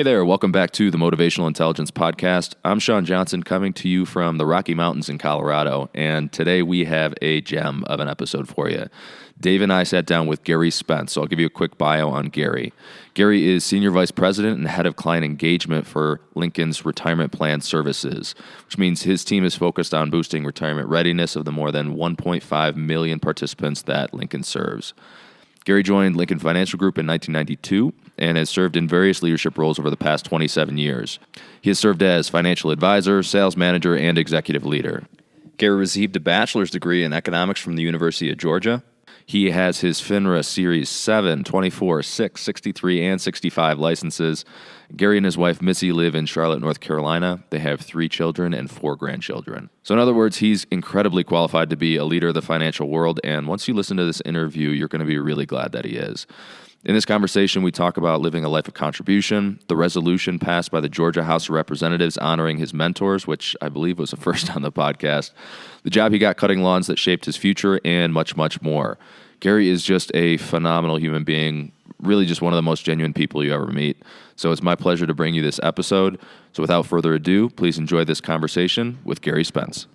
Hey there, welcome back to the Motivational Intelligence Podcast. I'm Sean Johnson coming to you from the Rocky Mountains in Colorado, and today we have a gem of an episode for you. Dave and I sat down with Garry Spence, so I'll give you a quick bio on Garry. Garry is Senior Vice President and Head of Client Engagement for Lincoln's Retirement Plan Services, which means his team is focused on boosting retirement readiness of the more than 1.5 million participants that Lincoln serves. Garry joined Lincoln Financial Group in 1992 and has served in various leadership roles over the past 27 years. He has served as financial advisor, sales manager, and executive leader. Garry received a bachelor's degree in economics from the University of Georgia. He has his FINRA Series 7, 24, 6, 63, and 65 licenses. Garry and his wife, Missy, live in Charlotte, North Carolina. They have 3 children and 4 grandchildren. So in other words, he's incredibly qualified to be a leader of the financial world, and once you listen to this interview, you're going to be really glad that he is. In this conversation, we talk about living a life of contribution, the resolution passed by the Georgia House of Representatives honoring his mentors, which I believe was the first on the podcast, the job he got cutting lawns that shaped his future, and much, much more. Garry is just a phenomenal human being, really just one of the most genuine people you ever meet. So it's my pleasure to bring you this episode. So without further ado, please enjoy this conversation with Garry Spence.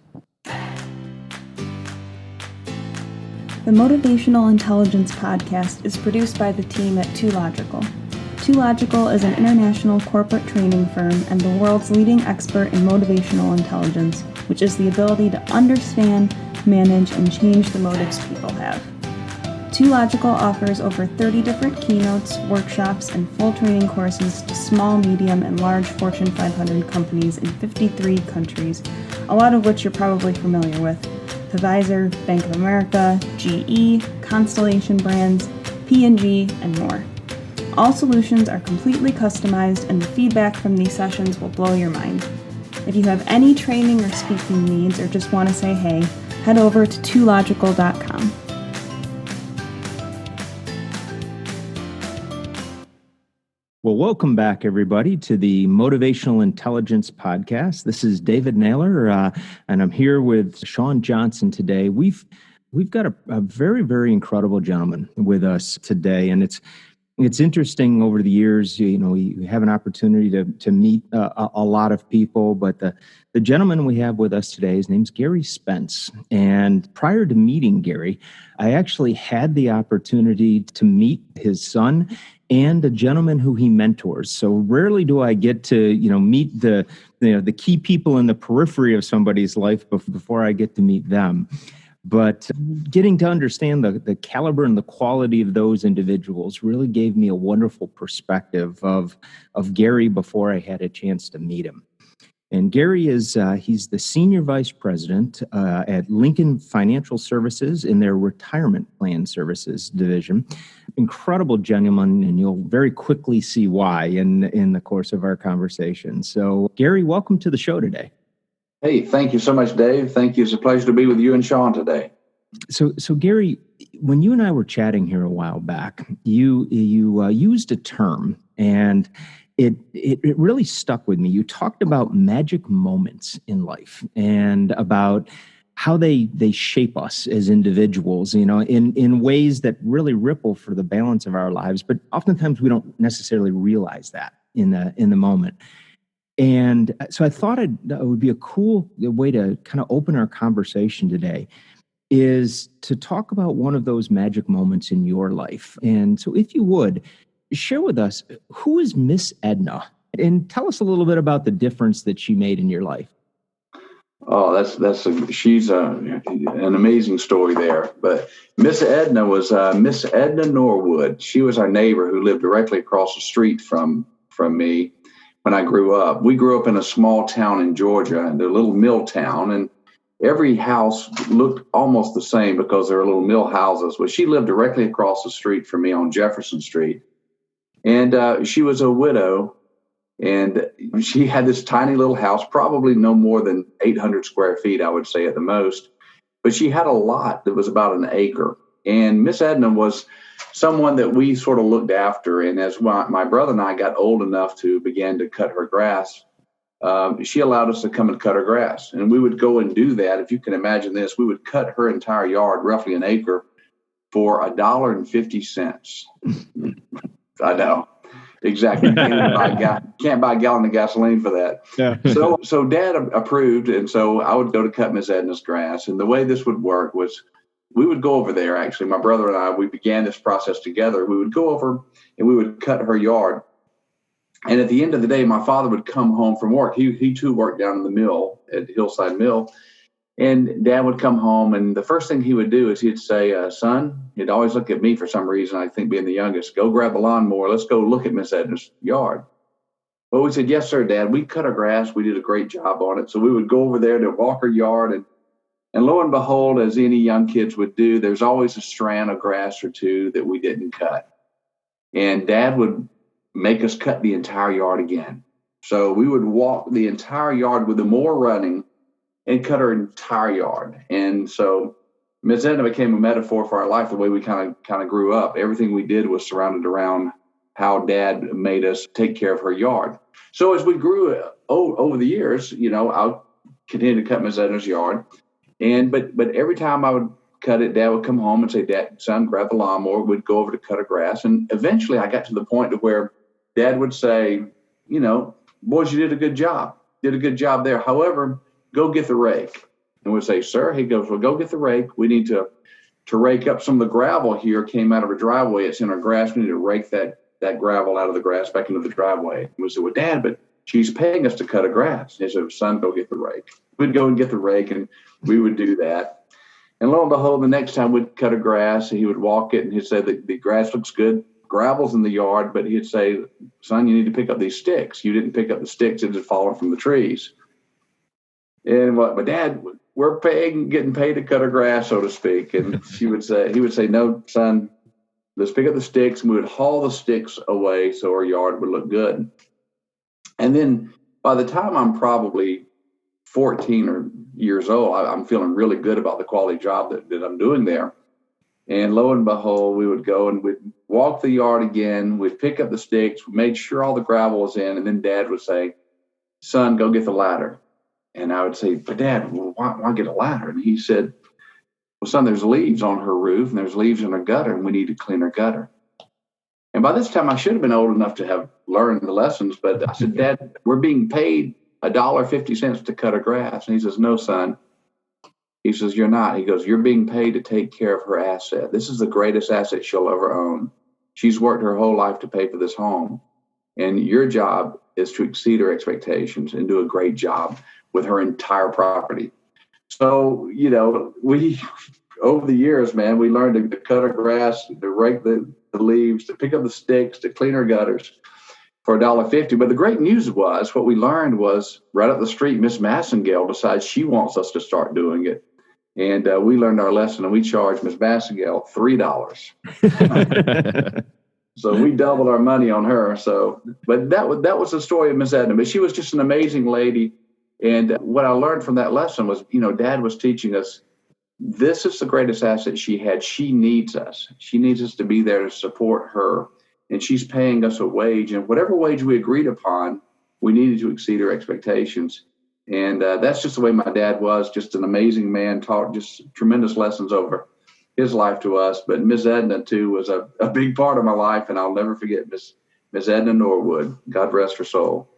The Motivational Intelligence Podcast is produced by the team at 2Logical. 2Logical is an international corporate training firm and the world's leading expert in motivational intelligence, which is the ability to understand, manage, and change the motives people have. 2Logical offers over 30 different keynotes, workshops, and full training courses to small, medium, and large Fortune 500 companies in 53 countries, a lot of which you're probably familiar with: Pfizer, Bank of America, GE, Constellation Brands, P&G, and more. All solutions are completely customized, and the feedback from these sessions will blow your mind. If you have any training or speaking needs or just want to say hey, head over to 2logical.com. Well, welcome back, everybody, to the Motivational Intelligence Podcast. This is David Naylor, and I'm here with Sean Johnson today. We've got a very, very incredible gentleman with us today, and it's interesting. Over the years, we have an opportunity to meet a lot of people, but the gentleman we have with us today, his name's Garry Spence. And prior to meeting Garry, I actually had the opportunity to meet his son and a gentleman who he mentors. So rarely do I get to, meet the key people in the periphery of somebody's life before I get to meet them. But getting to understand the caliber and the quality of those individuals really gave me a wonderful perspective of Garry before I had a chance to meet him. And Garry he's the Senior Vice President at Lincoln Financial Services in their Retirement Plan Services division. Incredible gentleman, and you'll very quickly see why in the course of our conversation. So, Garry, welcome to the show today. Hey, thank you so much, Dave. Thank you. It's a pleasure to be with you and Sean today. So Garry, when you and I were chatting here a while back, you used a term, and it really stuck with me. You talked about magic moments in life and about how they shape us as individuals, in ways that really ripple for the balance of our lives. But oftentimes we don't necessarily realize that in the moment. And so I thought it would be a cool way to kind of open our conversation today is to talk about one of those magic moments in your life. And so if you would, share with us, who is Miss Edna? And tell us a little bit about the difference that she made in your life. Oh, she's an amazing story there. But Miss Edna was Miss Edna Norwood. She was our neighbor who lived directly across the street from me when I grew up. We grew up in a small town in Georgia, and a little mill town, and every house looked almost the same because they were little mill houses. Well, she lived directly across the street from me on Jefferson Street, and she was a widow. And she had this tiny little house, probably no more than 800 square feet, I would say at the most. But she had a lot that was about an acre. And Miss Edna was someone that we sort of looked after. And as my brother and I got old enough to begin to cut her grass, she allowed us to come and cut her grass. And we would go and do that. If you can imagine this, we would cut her entire yard, roughly an acre, for $1.50. I know. Exactly. Can't buy a gallon of gasoline for that. Yeah. So Dad approved, and so I would go to cut Miss Edna's grass. And the way this would work was we would go over there, actually. My brother and I, we began this process together. We would go over and we would cut her yard. And at the end of the day, my father would come home from work. He too worked down in the mill at Hillside Mill. And Dad would come home, and the first thing he would do is he'd say, son, he'd always look at me for some reason, I think being the youngest, go grab a lawnmower. Let's go look at Miss Edna's yard. Well, we said, yes, sir, Dad. We cut her grass. We did a great job on it. So we would go over there to walk her yard. And lo and behold, as any young kids would do, there's always a strand of grass or two that we didn't cut. And Dad would make us cut the entire yard again. So we would walk the entire yard with the mower running and cut her entire yard. And so Ms. Edna became a metaphor for our life, the way we kind of grew up. Everything we did was surrounded around how Dad made us take care of her yard. So as we grew over the years, I'll continue to cut Ms. Edna's yard. But every time I would cut it, Dad would come home and say, Dad, son, grab the lawnmower. We'd go over to cut her grass. And eventually I got to the point of where Dad would say, boys, you did a good job. Did a good job there. However, go get the rake. And we'd say, sir, he goes, well, go get the rake. We need to rake up some of the gravel here came out of her driveway. It's in our grass. We need to rake that gravel out of the grass back into the driveway. And we said, well, Dad, but she's paying us to cut a grass. He said, son, go get the rake. We'd go and get the rake, and we would do that. And lo and behold, the next time we'd cut a grass, he would walk it, and he'd say, the grass looks good. Gravel's in the yard, but he'd say, son, you need to pick up these sticks. You didn't pick up the sticks that had fallen from the trees. And but Dad, we're getting paid to cut her grass, so to speak. And he would say, no, son, let's pick up the sticks. And we would haul the sticks away so our yard would look good. And then by the time I'm probably 14 years old, I'm feeling really good about the quality job that I'm doing there. And lo and behold, we would go and we'd walk the yard again. We'd pick up the sticks. We made sure all the gravel was in. And then Dad would say, son, go get the ladder. And I would say, but Dad, why get a ladder? And he said, well, son, there's leaves on her roof and there's leaves in her gutter, and we need to clean her gutter. And by this time, I should have been old enough to have learned the lessons. But I said, Dad, we're being paid $1.50 to cut her grass. And he says, no, son. He says, you're not. He goes, you're being paid to take care of her asset. This is the greatest asset she'll ever own. She's worked her whole life to pay for this home. And your job is to exceed her expectations and do a great job with her entire property. So, we, over the years, man, we learned to cut her grass, to rake the leaves, to pick up the sticks, to clean her gutters for $1.50. But the great news was, what we learned was, right up the street, Miss Massengale decides she wants us to start doing it. And we learned our lesson, and we charged Miss Massengale $3. So we doubled our money on her. So, but that was the story of Miss Edna. But she was just an amazing lady. And what I learned from that lesson was, Dad was teaching us, this is the greatest asset she had. She needs us. She needs us to be there to support her. And she's paying us a wage. And whatever wage we agreed upon, we needed to exceed her expectations. And that's just the way my dad was, just an amazing man, taught just tremendous lessons over his life to us. But Miss Edna, too, was a big part of my life. And I'll never forget Miss Edna Norwood. God rest her soul.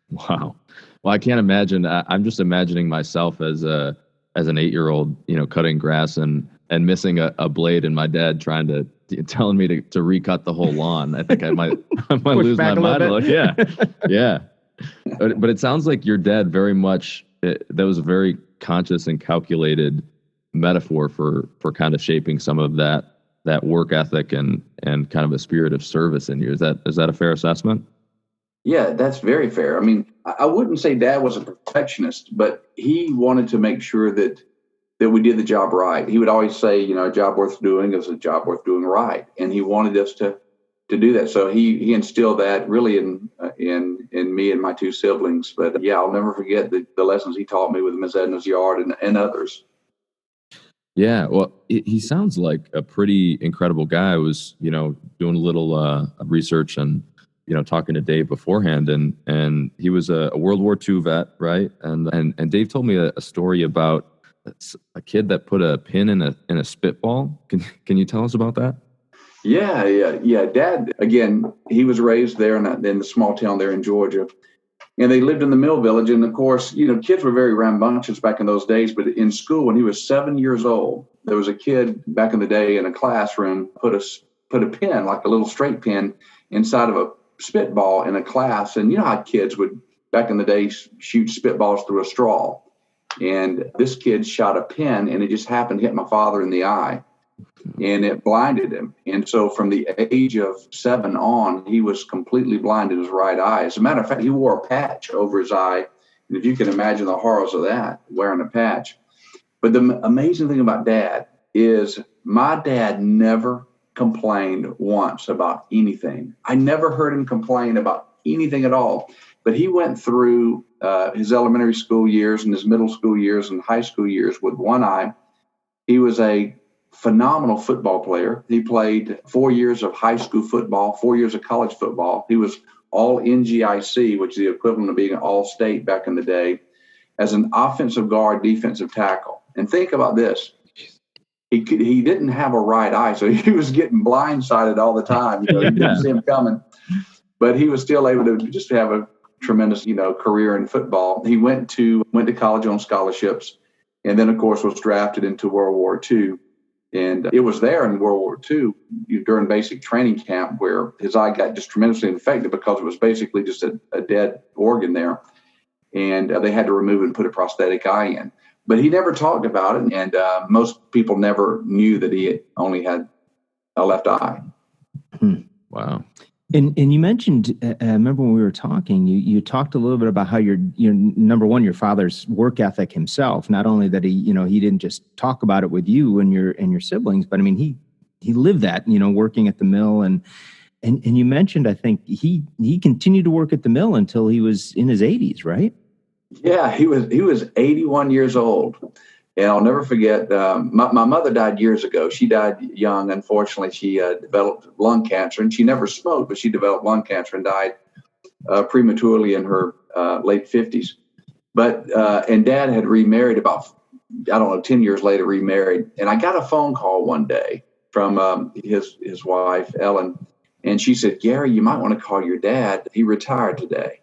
Wow. Well, I can't imagine. I'm just imagining myself as an 8-year-old, cutting grass and missing a blade, and my dad telling me to recut the whole lawn. I think I might lose my mind. Yeah. But it sounds like your dad very much. That was a very conscious and calculated metaphor for kind of shaping some of that work ethic and kind of a spirit of service in you. Is that a fair assessment? Yeah, that's very fair. I mean, I wouldn't say Dad was a perfectionist, but he wanted to make sure that we did the job right. He would always say, a job worth doing is a job worth doing right. And he wanted us to do that. So he instilled that really in me and my two siblings. But yeah, I'll never forget the lessons he taught me with Miss Edna's yard and others. Yeah, well, he sounds like a pretty incredible guy. I was, doing a little research and talking to Dave beforehand, and he was a World War II vet, right? And Dave told me a story about a kid that put a pin in a spitball. Can you tell us about that? Yeah. Dad, again, he was raised there in the small town there in Georgia. And they lived in the mill village. And of course, kids were very rambunctious back in those days. But in school, when he was 7 years old, there was a kid back in the day in a classroom put a pen, like a little straight pen, inside of a spitball in a class. And you know how kids would, back in the day, shoot spitballs through a straw. And this kid shot a pen, and it just happened to hit my father in the eye. And it blinded him. And so from the age of 7 on, he was completely blind in his right eye. As a matter of fact, he wore a patch over his eye. And if you can imagine the horrors of that, wearing a patch. But the amazing thing about Dad is my dad never complained once about anything. I never heard him complain about anything at all. But he went through his elementary school years and his middle school years and high school years with one eye. He was a phenomenal football player. He played 4 years of high school football, 4 years of college football. He was all NGIC, which is the equivalent of being an all-state back in the day, as an offensive guard, defensive tackle. And think about this. He didn't have a right eye, so he was getting blindsided all the time. You didn't see him coming. But he was still able to just have a tremendous, career in football. He went to college on scholarships, and then, of course, was drafted into World War II. And it was there in World War II during basic training camp where his eye got just tremendously infected because it was basically just a dead organ there. And they had to remove it and put a prosthetic eye in. But he never talked about it. And most people never knew that he only had a left eye. Wow. And you mentioned, I remember when we were talking, you talked a little bit about how your number one, your father's work ethic himself. Not only that he didn't just talk about it with you and your siblings, but I mean he lived that, working at the mill and you mentioned, I think he continued to work at the mill until he was in his 80s, right? Yeah, he was 81 years old. And I'll never forget, my mother died years ago. She died young. Unfortunately, she developed lung cancer, and she never smoked, but she developed lung cancer and died prematurely in her late 50s. But and Dad had remarried about, 10 years later, remarried. And I got a phone call one day from his wife, Ellen, and she said, "Gary, you might want to call your dad. He retired today."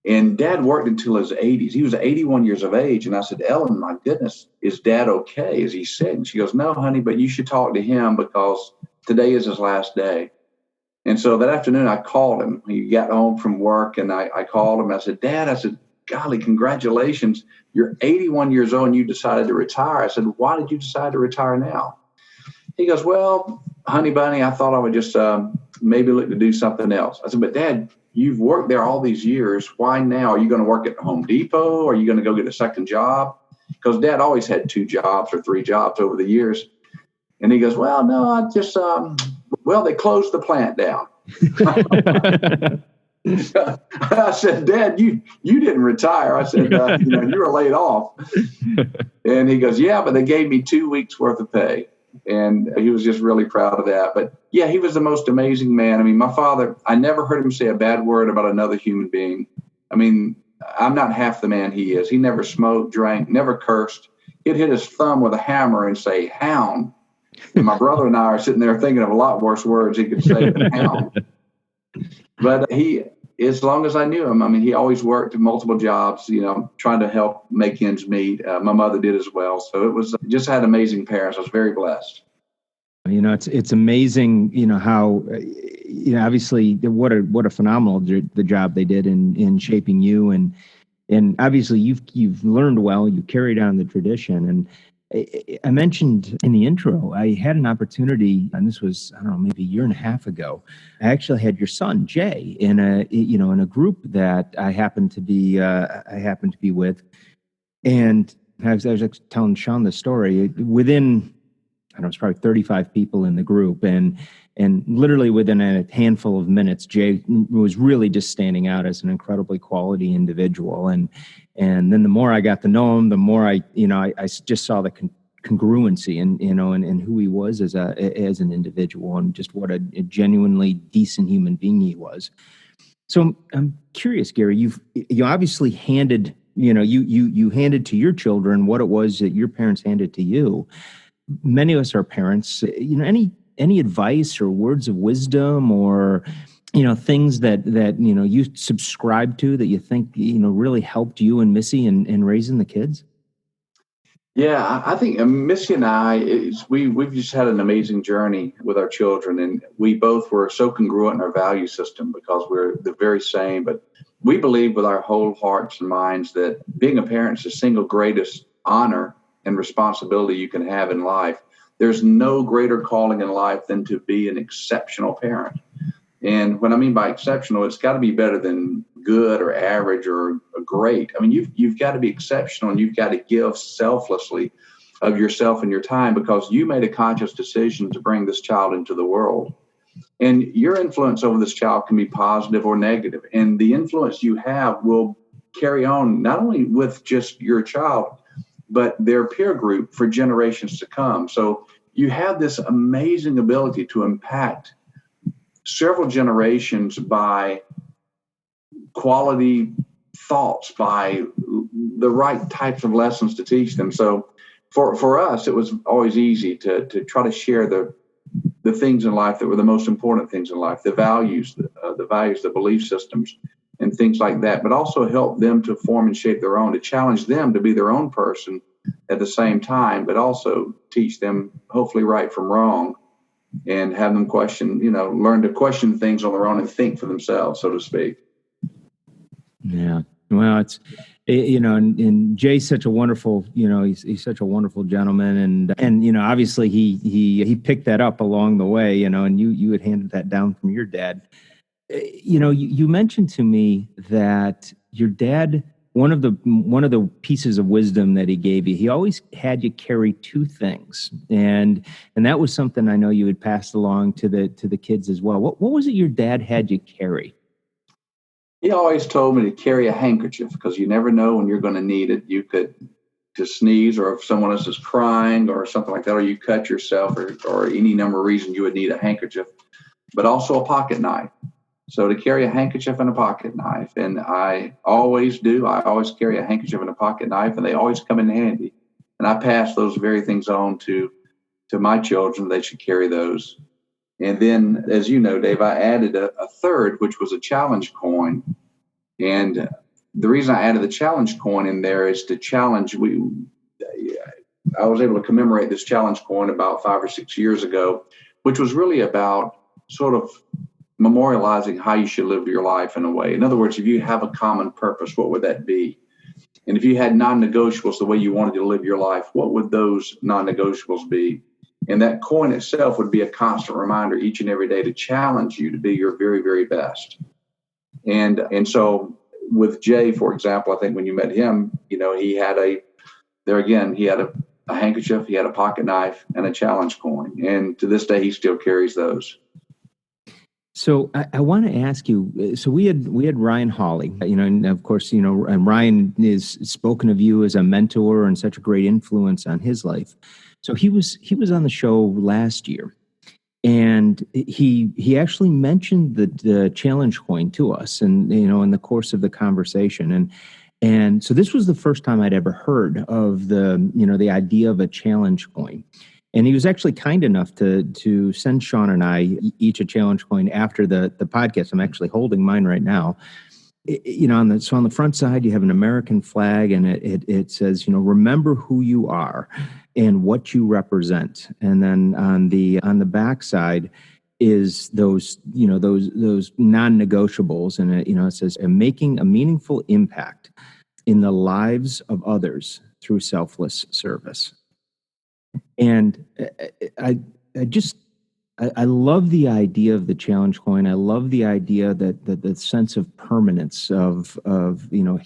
And Dad worked until his 80s. He was 81 years of age. And I said, "Ellen, my goodness, is Dad okay? Is he sick?" And she goes, "No, honey, but you should talk to him because today is his last day." And so that afternoon I called him. He got home from work and I called him. I said, "Dad," "golly, congratulations. You're 81 years old and you decided to retire." I said, "Why did you decide to retire now?" He goes, "Well, honey bunny, I thought I would just maybe look to do something else." I said, "But Dad, you've worked there all these years. Why now? Are you going to work at Home Depot? Are you going to go get a second job?" Because Dad always had 2 jobs or 3 jobs over the years. And he goes, "Well, no, I just, they closed the plant down." I said, "Dad, you didn't retire." I said, "You were laid off." And he goes, "Yeah, but they gave me 2 weeks worth of pay." And he was just really proud of that. But yeah, he was the most amazing man. I mean, my father, I never heard him say a bad word about another human being. I mean, I'm not half the man he is. He never smoked, drank, never cursed. He'd hit his thumb with a hammer and say, "Hound." And my brother and I are sitting there thinking of a lot worse words he could say than hound. But as long as I knew him, I mean, he always worked multiple jobs, trying to help make ends meet. My mother did as well. So it was just had amazing parents. I was very blessed. It's amazing, how, obviously what a phenomenal the job they did in shaping you. And obviously you've learned well, you carried on the tradition. And I mentioned in the intro, I had an opportunity, and this was, maybe a year and a half ago. I actually had your son, Jay, in a group that I happened to be with. And I was telling Sean the story. Within, it's probably 35 people in the group. And literally within a handful of minutes, Jay was really just standing out as an incredibly quality individual. And then the more I got to know him, the more I just saw the congruency and who he was as an individual, and just what a genuinely decent human being he was. So I'm curious, Gary, you obviously handed, you handed to your children what it was that your parents handed to you. Many of us are parents. Any any advice or words of wisdom or things that you subscribe to that you think really helped you and Missy in raising the kids? Yeah, I think Missy and I, we've just had an amazing journey with our children, and we both were so congruent in our value system because we're the very same. But we believe with our whole hearts and minds that being a parent is the single greatest honor and responsibility you can have in life. There's no greater calling in life than to be an exceptional parent. And what I mean by exceptional, it's got to be better than good or average or great. I mean, you've got to be exceptional, and you've got to give selflessly of yourself and your time because you made a conscious decision to bring this child into the world. And your influence over this child can be positive or negative. And the influence you have will carry on not only with just your child, but their peer group for generations to come. So you have this amazing ability to impact several generations by quality thoughts, by the right types of lessons to teach them. So for us, it was always easy to try to share the things in life that were the most important things in life, the values, the belief systems, and things like that, but also help them to form and shape their own, to challenge them to be their own person at the same time, but also teach them hopefully right from wrong and have them learn to question things on their own and think for themselves, so to speak. Yeah. Well, it's, and Jay's such a wonderful, he's such a wonderful gentleman. And obviously he picked that up along the way, and you had handed that down from your dad. You mentioned to me that your dad, one of the pieces of wisdom that he gave you, he always had you carry two things. And that was something I know you had passed along to the kids as well. What was it your dad had you carry? He always told me to carry a handkerchief because you never know when you're going to need it. You could to sneeze, or if someone else is crying or something like that, or you cut yourself or any number of reasons you would need a handkerchief, but also a pocket knife. So to carry a handkerchief and a pocket knife, and I always do. I always carry a handkerchief and a pocket knife, and they always come in handy. And I pass those very things on to my children. They should carry those. And then, as you know, Dave, I added a third, which was a challenge coin. And the reason I added the challenge coin in there is to challenge. I was able to commemorate this challenge coin about 5 or 6 years ago, which was really about sort of memorializing how you should live your life in a way. In other words, if you have a common purpose, what would that be? And if you had non-negotiables, the way you wanted to live your life, what would those non-negotiables be? And that coin itself would be a constant reminder each and every day to challenge you to be your very, very best. And so with Jay, for example, I think when you met him, he had a handkerchief, he had a pocket knife, and a challenge coin. And to this day, he still carries those. So I want to ask you, so we had Ryan Hawley, and of course, and Ryan is spoken of you as a mentor and such a great influence on his life. So he was on the show last year, and he actually mentioned the challenge coin to us, and in the course of the conversation, and so this was the first time I'd ever heard of the idea of a challenge coin. And he was actually kind enough to send Sean and I each a challenge coin after the podcast. I'm actually holding mine right now. On the front side, you have an American flag, and it says, remember who you are and what you represent. And then on the back side is those non-negotiables, and it says making a meaningful impact in the lives of others through selfless service. And I love the idea of the challenge coin. I love the idea that the sense of permanence of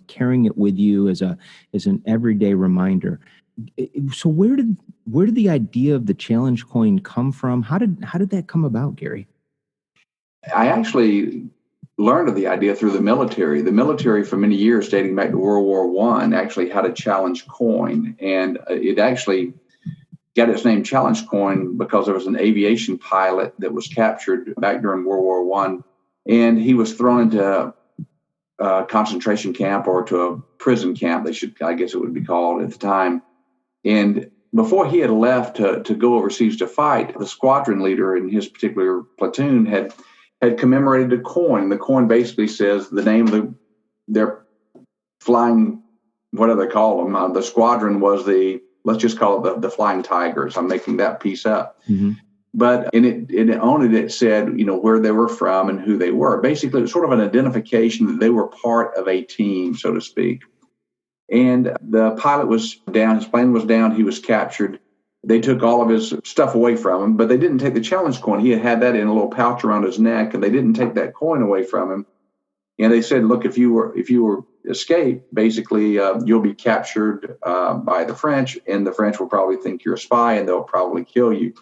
carrying it with you as an everyday reminder. So where did the idea of the challenge coin come from? How did that come about, Garry? I actually learned of the idea through the military. The military, for many years, dating back to World War I, actually had a challenge coin, and it actually got its name challenge coin because there was an aviation pilot that was captured back during World War I, and he was thrown into a concentration camp or to a prison camp, I guess it would be called at the time. And before he had left to go overseas to fight, the squadron leader in his particular platoon had commemorated a coin. The coin basically says the name of their flying, what do they call them? The squadron was let's just call it the Flying Tigers. I'm making that piece up. Mm-hmm. But on it said, where they were from and who they were. Basically, it was sort of an identification that they were part of a team, so to speak. And the pilot was down, his plane was down, he was captured. They took all of his stuff away from him, but they didn't take the challenge coin. He had that in a little pouch around his neck, and they didn't take that coin away from him. And they said, look, if you were escape, basically you'll be captured by the French, and the French will probably think you're a spy, and they'll probably kill you.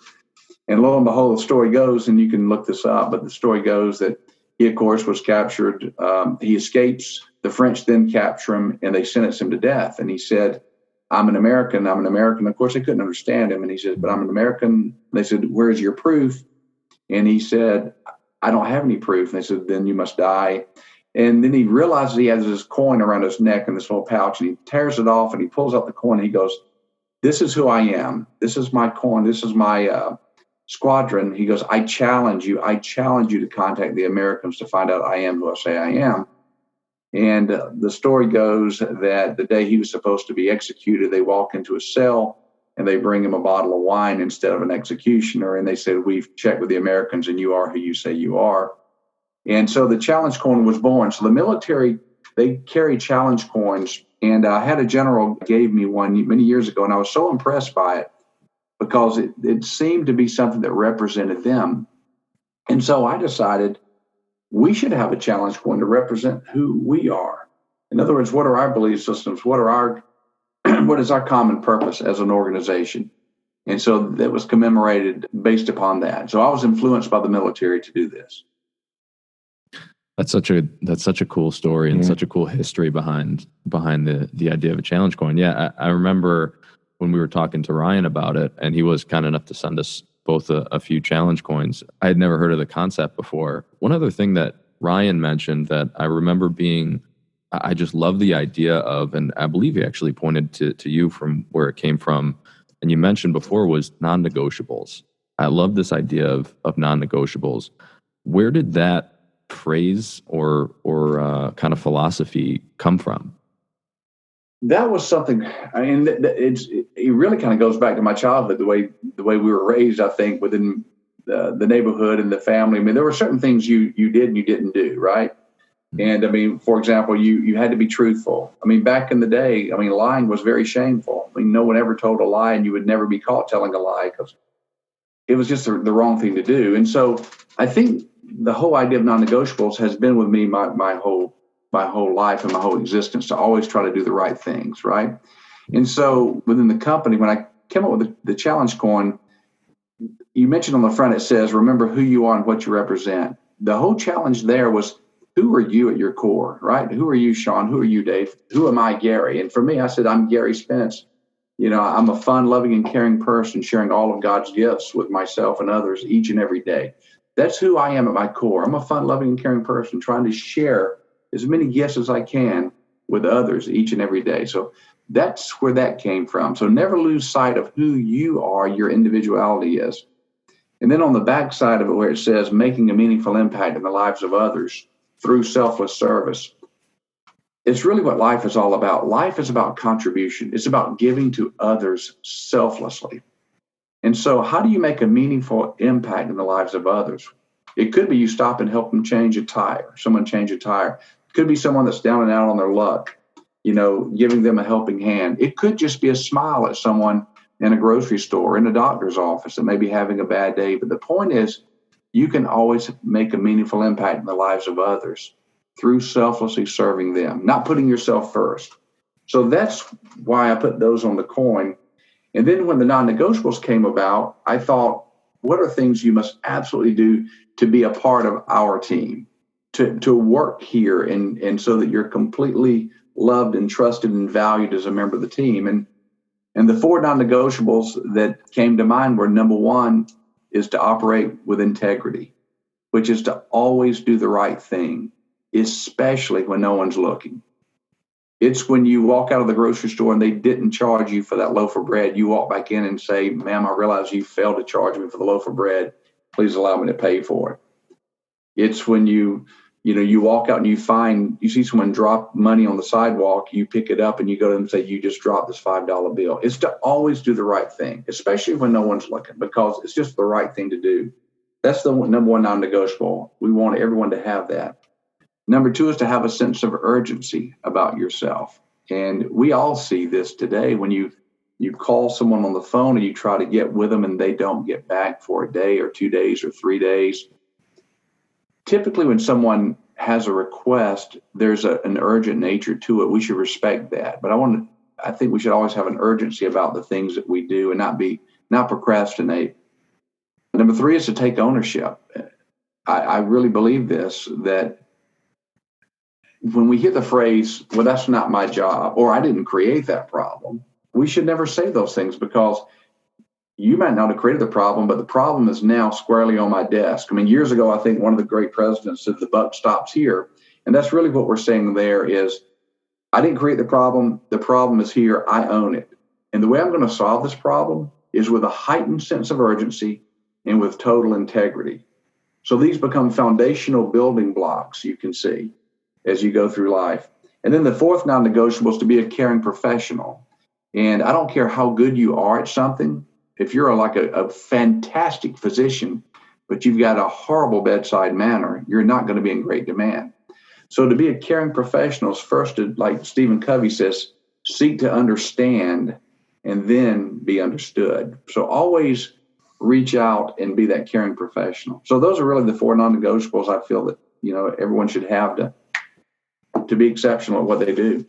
And lo and behold, the story goes, and you can look this up, but the story goes that he, of course, was captured. He escapes. The French then capture him, and they sentence him to death. And he said, I'm an American. Of course, they couldn't understand him. And he said, but I'm an American. They said, where's your proof? And he said, I don't have any proof. And they said, then you must die. And then he realizes he has this coin around his neck in this little pouch, and he tears it off, and he pulls out the coin, and he goes, this is who I am. This is my coin. This is my squadron. He goes, I challenge you to contact the Americans to find out I am who I say I am. And the story goes that the day he was supposed to be executed, they walk into a cell and they bring him a bottle of wine instead of an executioner. And they said, we've checked with the Americans and you are who you say you are. And so the challenge coin was born. So the military, they carry challenge coins. And I had a general gave me one many years ago, and I was so impressed by it, because it seemed to be something that represented them. And so I decided we should have a challenge coin to represent who we are. In other words, what are our belief systems? What is our common purpose as an organization? And so that was commemorated based upon that. So I was influenced by the military to do this. That's such a cool story and such a cool history behind the idea of a challenge coin. Yeah, I remember when we were talking to Ryan about it, and he was kind enough to send us both a few challenge coins. I had never heard of the concept before. One other thing that Ryan mentioned that I remember I just love the idea of, and I believe he actually pointed to you from where it came from, and you mentioned before, was non-negotiables. I love this idea of non-negotiables. Where did that phrase or kind of philosophy come from? That was something. I mean, it really kind of goes back to my childhood, the way we were raised. I think within the neighborhood and the family. I mean, there were certain things you did and you didn't do, right? And I mean, for example, you had to be truthful. I mean, back in the day, I mean, lying was very shameful. I mean, no one ever told a lie, and you would never be caught telling a lie because it was just the wrong thing to do. And so I think the whole idea of non-negotiables has been with me my whole life and my whole existence, to always try to do the right things, right? And so within the company, when I came up with the challenge coin, you mentioned on the front, it says, remember who you are and what you represent. The whole challenge there was, who are you at your core, right? Who are you, Sean? Who are you, Dave? Who am I, Gary? And for me, I said, I'm Garry Spence. I'm a fun, loving, and caring person, sharing all of God's gifts with myself and others each and every day. That's who I am at my core. I'm a fun, loving, and caring person trying to share as many gifts as I can with others each and every day. So that's where that came from. So never lose sight of who you are, your individuality is. And then on the back side of it, where it says making a meaningful impact in the lives of others through selfless service, it's really what life is all about. Life is about contribution. It's about giving to others selflessly. And so how do you make a meaningful impact in the lives of others? It could be you stop and help them change a tire. It could be someone that's down and out on their luck, giving them a helping hand. It could just be a smile at someone in a grocery store, in a doctor's office that may be having a bad day. But the point is, you can always make a meaningful impact in the lives of others through selflessly serving them, not putting yourself first. So that's why I put those on the coin. And then when the non-negotiables came about, I thought, what are things you must absolutely do to be a part of our team, to work here, and so that you're completely loved and trusted and valued as a member of the team. And the four non-negotiables that came to mind were, number one is to operate with integrity, which is to always do the right thing, especially when no one's looking. It's when you walk out of the grocery store and they didn't charge you for that loaf of bread. You walk back in and say, ma'am, I realize you failed to charge me for the loaf of bread. Please allow me to pay for it. It's when you walk out and you see someone drop money on the sidewalk, you pick it up and you go to them and say, you just dropped this $5 bill. It's to always do the right thing, especially when no one's looking, because it's just the right thing to do. That's the number one non-negotiable. We want everyone to have that. Number two is to have a sense of urgency about yourself. And we all see this today when you call someone on the phone and you try to get with them and they don't get back for a day or 2 days or 3 days. Typically, when someone has a request, there's an urgent nature to it. We should respect that. But I think we should always have an urgency about the things that we do and not procrastinate. Number three is to take ownership. I really believe this, that when we hear the phrase, well, that's not my job, or I didn't create that problem, we should never say those things, because you might not have created the problem, but the problem is now squarely on my desk. I mean, years ago, I think one of the great presidents said the buck stops here. And that's really what we're saying there is, I didn't create the problem is here, I own it. And the way I'm going to solve this problem is with a heightened sense of urgency and with total integrity. So these become foundational building blocks you can see as you go through life. And then the fourth non-negotiable is to be a caring professional. And I don't care how good you are at something. If you're like a fantastic physician, but you've got a horrible bedside manner, you're not going to be in great demand. So to be a caring professional is first to, like Stephen Covey says, seek to understand and then be understood. So always reach out and be that caring professional. So those are really the four non-negotiables I feel that, everyone should have to be exceptional at what they do.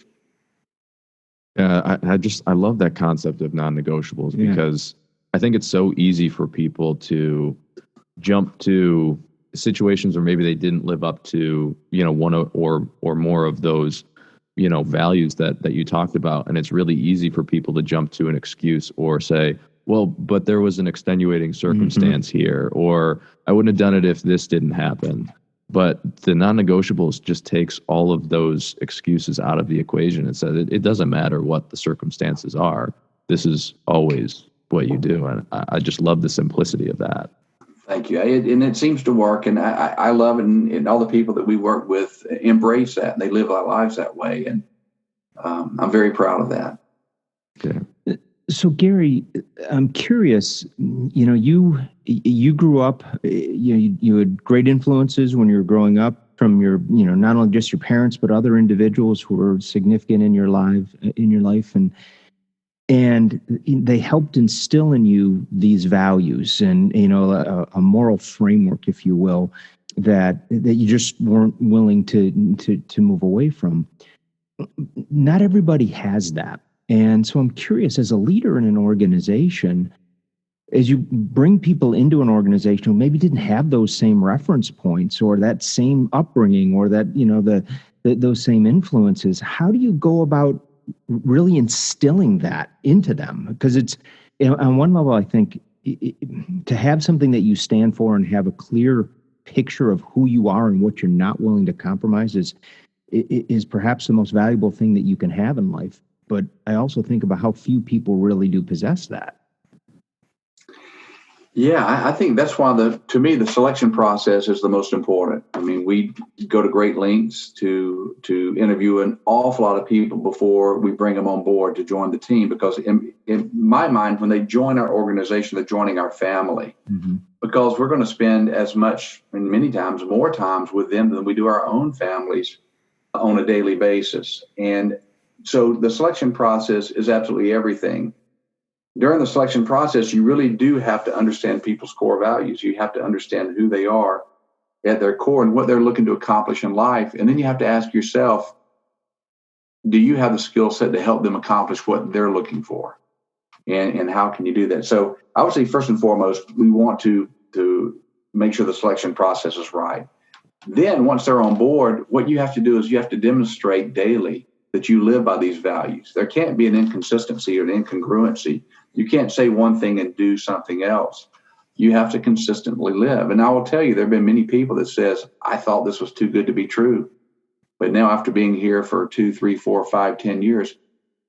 I love that concept of non-negotiables, because I think it's so easy for people to jump to situations where maybe they didn't live up to, one or more of those, values that you talked about. And it's really easy for people to jump to an excuse or say, well, but there was an extenuating circumstance here, or I wouldn't have done it if this didn't happen. But the non-negotiables just takes all of those excuses out of the equation and says it doesn't matter what the circumstances are. This is always what you do. And I just love the simplicity of that. Thank you. And it seems to work. And I love it. And all the people that we work with embrace that. And they live our lives that way. And I'm very proud of that. Okay. So Garry, I'm curious, you grew up, you had great influences when you were growing up from your, not only just your parents, but other individuals who were significant in your life. And they helped instill in you these values and, a moral framework, if you will, that you just weren't willing to move away from. Not everybody has that. And so I'm curious, as a leader in an organization, as you bring people into an organization who maybe didn't have those same reference points or that same upbringing or that, those same influences, how do you go about really instilling that into them? Because it's, on one level, I think to have something that you stand for and have a clear picture of who you are and what you're not willing to compromise is perhaps the most valuable thing that you can have in life. But I also think about how few people really do possess that. Yeah, I think that's why to me, the selection process is the most important. I mean, we go to great lengths to interview an awful lot of people before we bring them on board to join the team, because in my mind, when they join our organization, they're joining our family, because we're going to spend as much and many times more times with them than we do our own families on a daily basis. And so the selection process is absolutely everything. During the selection process, you really do have to understand people's core values. You have to understand who they are at their core and what they're looking to accomplish in life. And then you have to ask yourself, do you have the skill set to help them accomplish what they're looking for? And how can you do that? So I would say, first and foremost, we want to make sure the selection process is right. Then once they're on board, what you have to do is you have to demonstrate daily that you live by these values. There can't be an inconsistency or an incongruency. You can't say one thing and do something else. You have to consistently live. And I will tell you, there have been many people that says, I thought this was too good to be true. But now after being here for 2, 3, 4, 5, 10 years,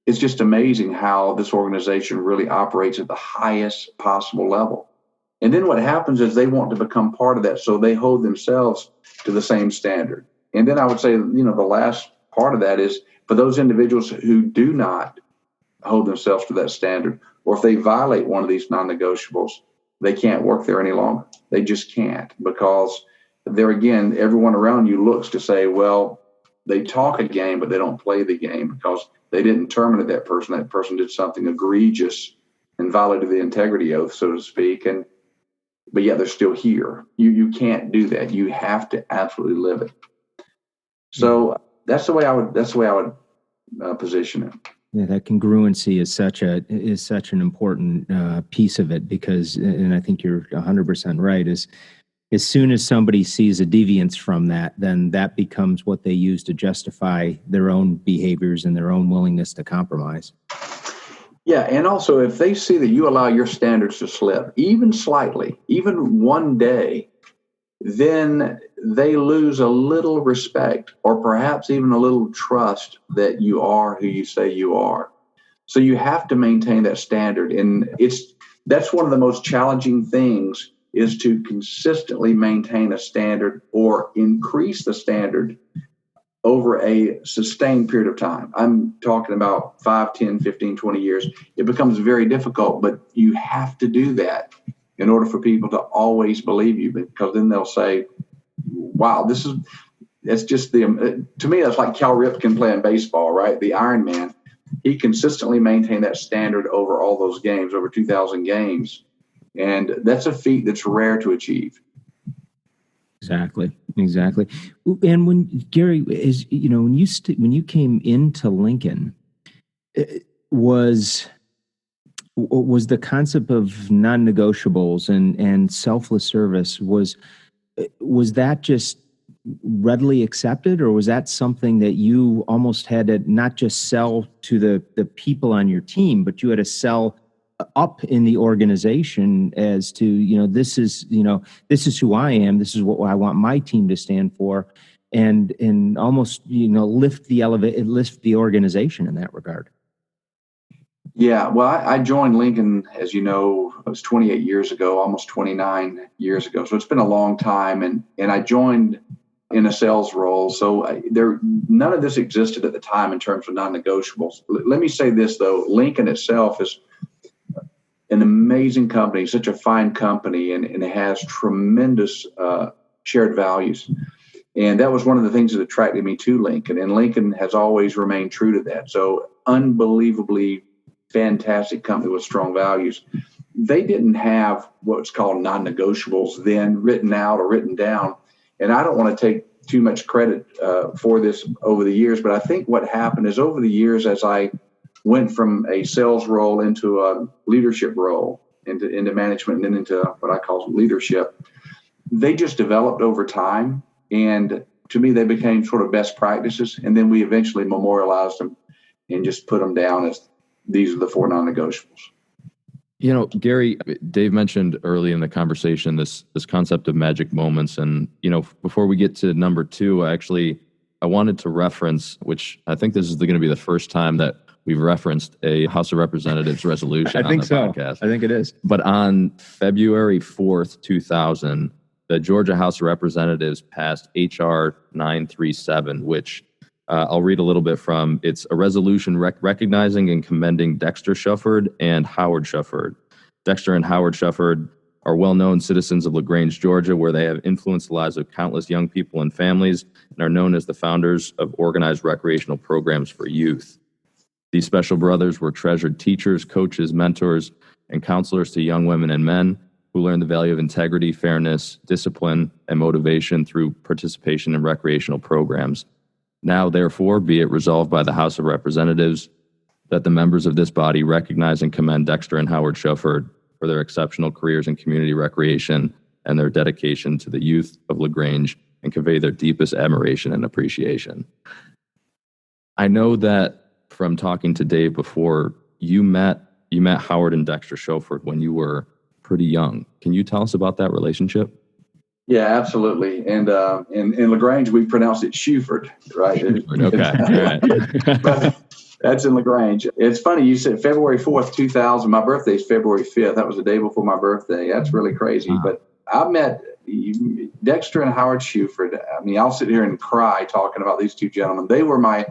it's just amazing how this organization really operates at the highest possible level. And then what happens is they want to become part of that, so they hold themselves to the same standard. And then I would say, the last part of that is for those individuals who do not hold themselves to that standard, or if they violate one of these non-negotiables, they can't work there any longer. They just can't, because there again, everyone around you looks to say, well, they talk a game, but they don't play the game because they didn't terminate that person. That person did something egregious and violated the integrity oath, so to speak. But yet they're still here. You can't do that. You have to absolutely live it. So that's the way I would position it. Yeah, that congruency is such an important piece of it, because, and I think you're 100% right, is as soon as somebody sees a deviance from that, then that becomes what they use to justify their own behaviors and their own willingness to compromise. Yeah, and also if they see that you allow your standards to slip, even slightly, even one day, then they lose a little respect, or perhaps even a little trust that you are who you say you are. So you have to maintain that standard. And that's one of the most challenging things, is to consistently maintain a standard or increase the standard over a sustained period of time. I'm talking about 5, 10, 15, 20 years. It becomes very difficult, but you have to do that in order for people to always believe you, because then they'll say, wow, to me, that's like Cal Ripken playing baseball, right? The Iron Man. He consistently maintained that standard over all those games, over 2,000 games. And that's a feat that's rare to achieve. Exactly. And when Garry, when you came into Lincoln, was the concept of non-negotiables and selfless service, was that just readily accepted, or was that something that you almost had to not just sell to the people on your team, but you had to sell up in the organization as to, this is who I am, this is what I want my team to stand for, and almost, lift the organization in that regard? Yeah, well, I joined Lincoln, as you know, it was 28 years ago, almost 29 years ago. So it's been a long time, and I joined in a sales role. So none of this existed at the time in terms of non-negotiables. Let me say this, though. Lincoln itself is an amazing company, such a fine company, and it has tremendous shared values. And that was one of the things that attracted me to Lincoln. And Lincoln has always remained true to that. So unbelievably fantastic company with strong values. They didn't have what's called non-negotiables then written out or written down. And I don't want to take too much credit for this over the years, but I think what happened is over the years, as I went from a sales role into a leadership role, into management, and then into what I call leadership, they just developed over time. And to me, they became sort of best practices. And then we eventually memorialized them and just put them down as these are the 4 non-negotiables. Garry, Dave mentioned early in the conversation this concept of magic moments. And, before we get to number 2, I wanted to reference, which I think this is going to be the first time that we've referenced a House of Representatives resolution on the podcast. I think it is. But on February 4th, 2000, the Georgia House of Representatives passed H.R. 937, which I'll read a little bit from. It's a resolution recognizing and commending Dexter Shufford and Howard Shufford. Dexter and Howard Shufford are well-known citizens of LaGrange, Georgia, where they have influenced the lives of countless young people and families and are known as the founders of organized recreational programs for youth. These special brothers were treasured teachers, coaches, mentors, and counselors to young women and men who learned the value of integrity, fairness, discipline, and motivation through participation in recreational programs. Now, therefore, be it resolved by the House of Representatives that the members of this body recognize and commend Dexter and Howard Shufford for their exceptional careers in community recreation and their dedication to the youth of LaGrange, and convey their deepest admiration and appreciation. I know that from talking to Dave before, you met Howard and Dexter Shufford when you were pretty young. Can you tell us about that relationship? Yeah, absolutely. And in LaGrange, we pronounce it Shuford, right? Okay. All right. But that's in LaGrange. It's funny. You said February 4th, 2000. My birthday is February 5th. That was the day before my birthday. That's really crazy. Wow. But I met Dexter and Howard Shuford. I mean, I'll sit here and cry talking about these two gentlemen. They were my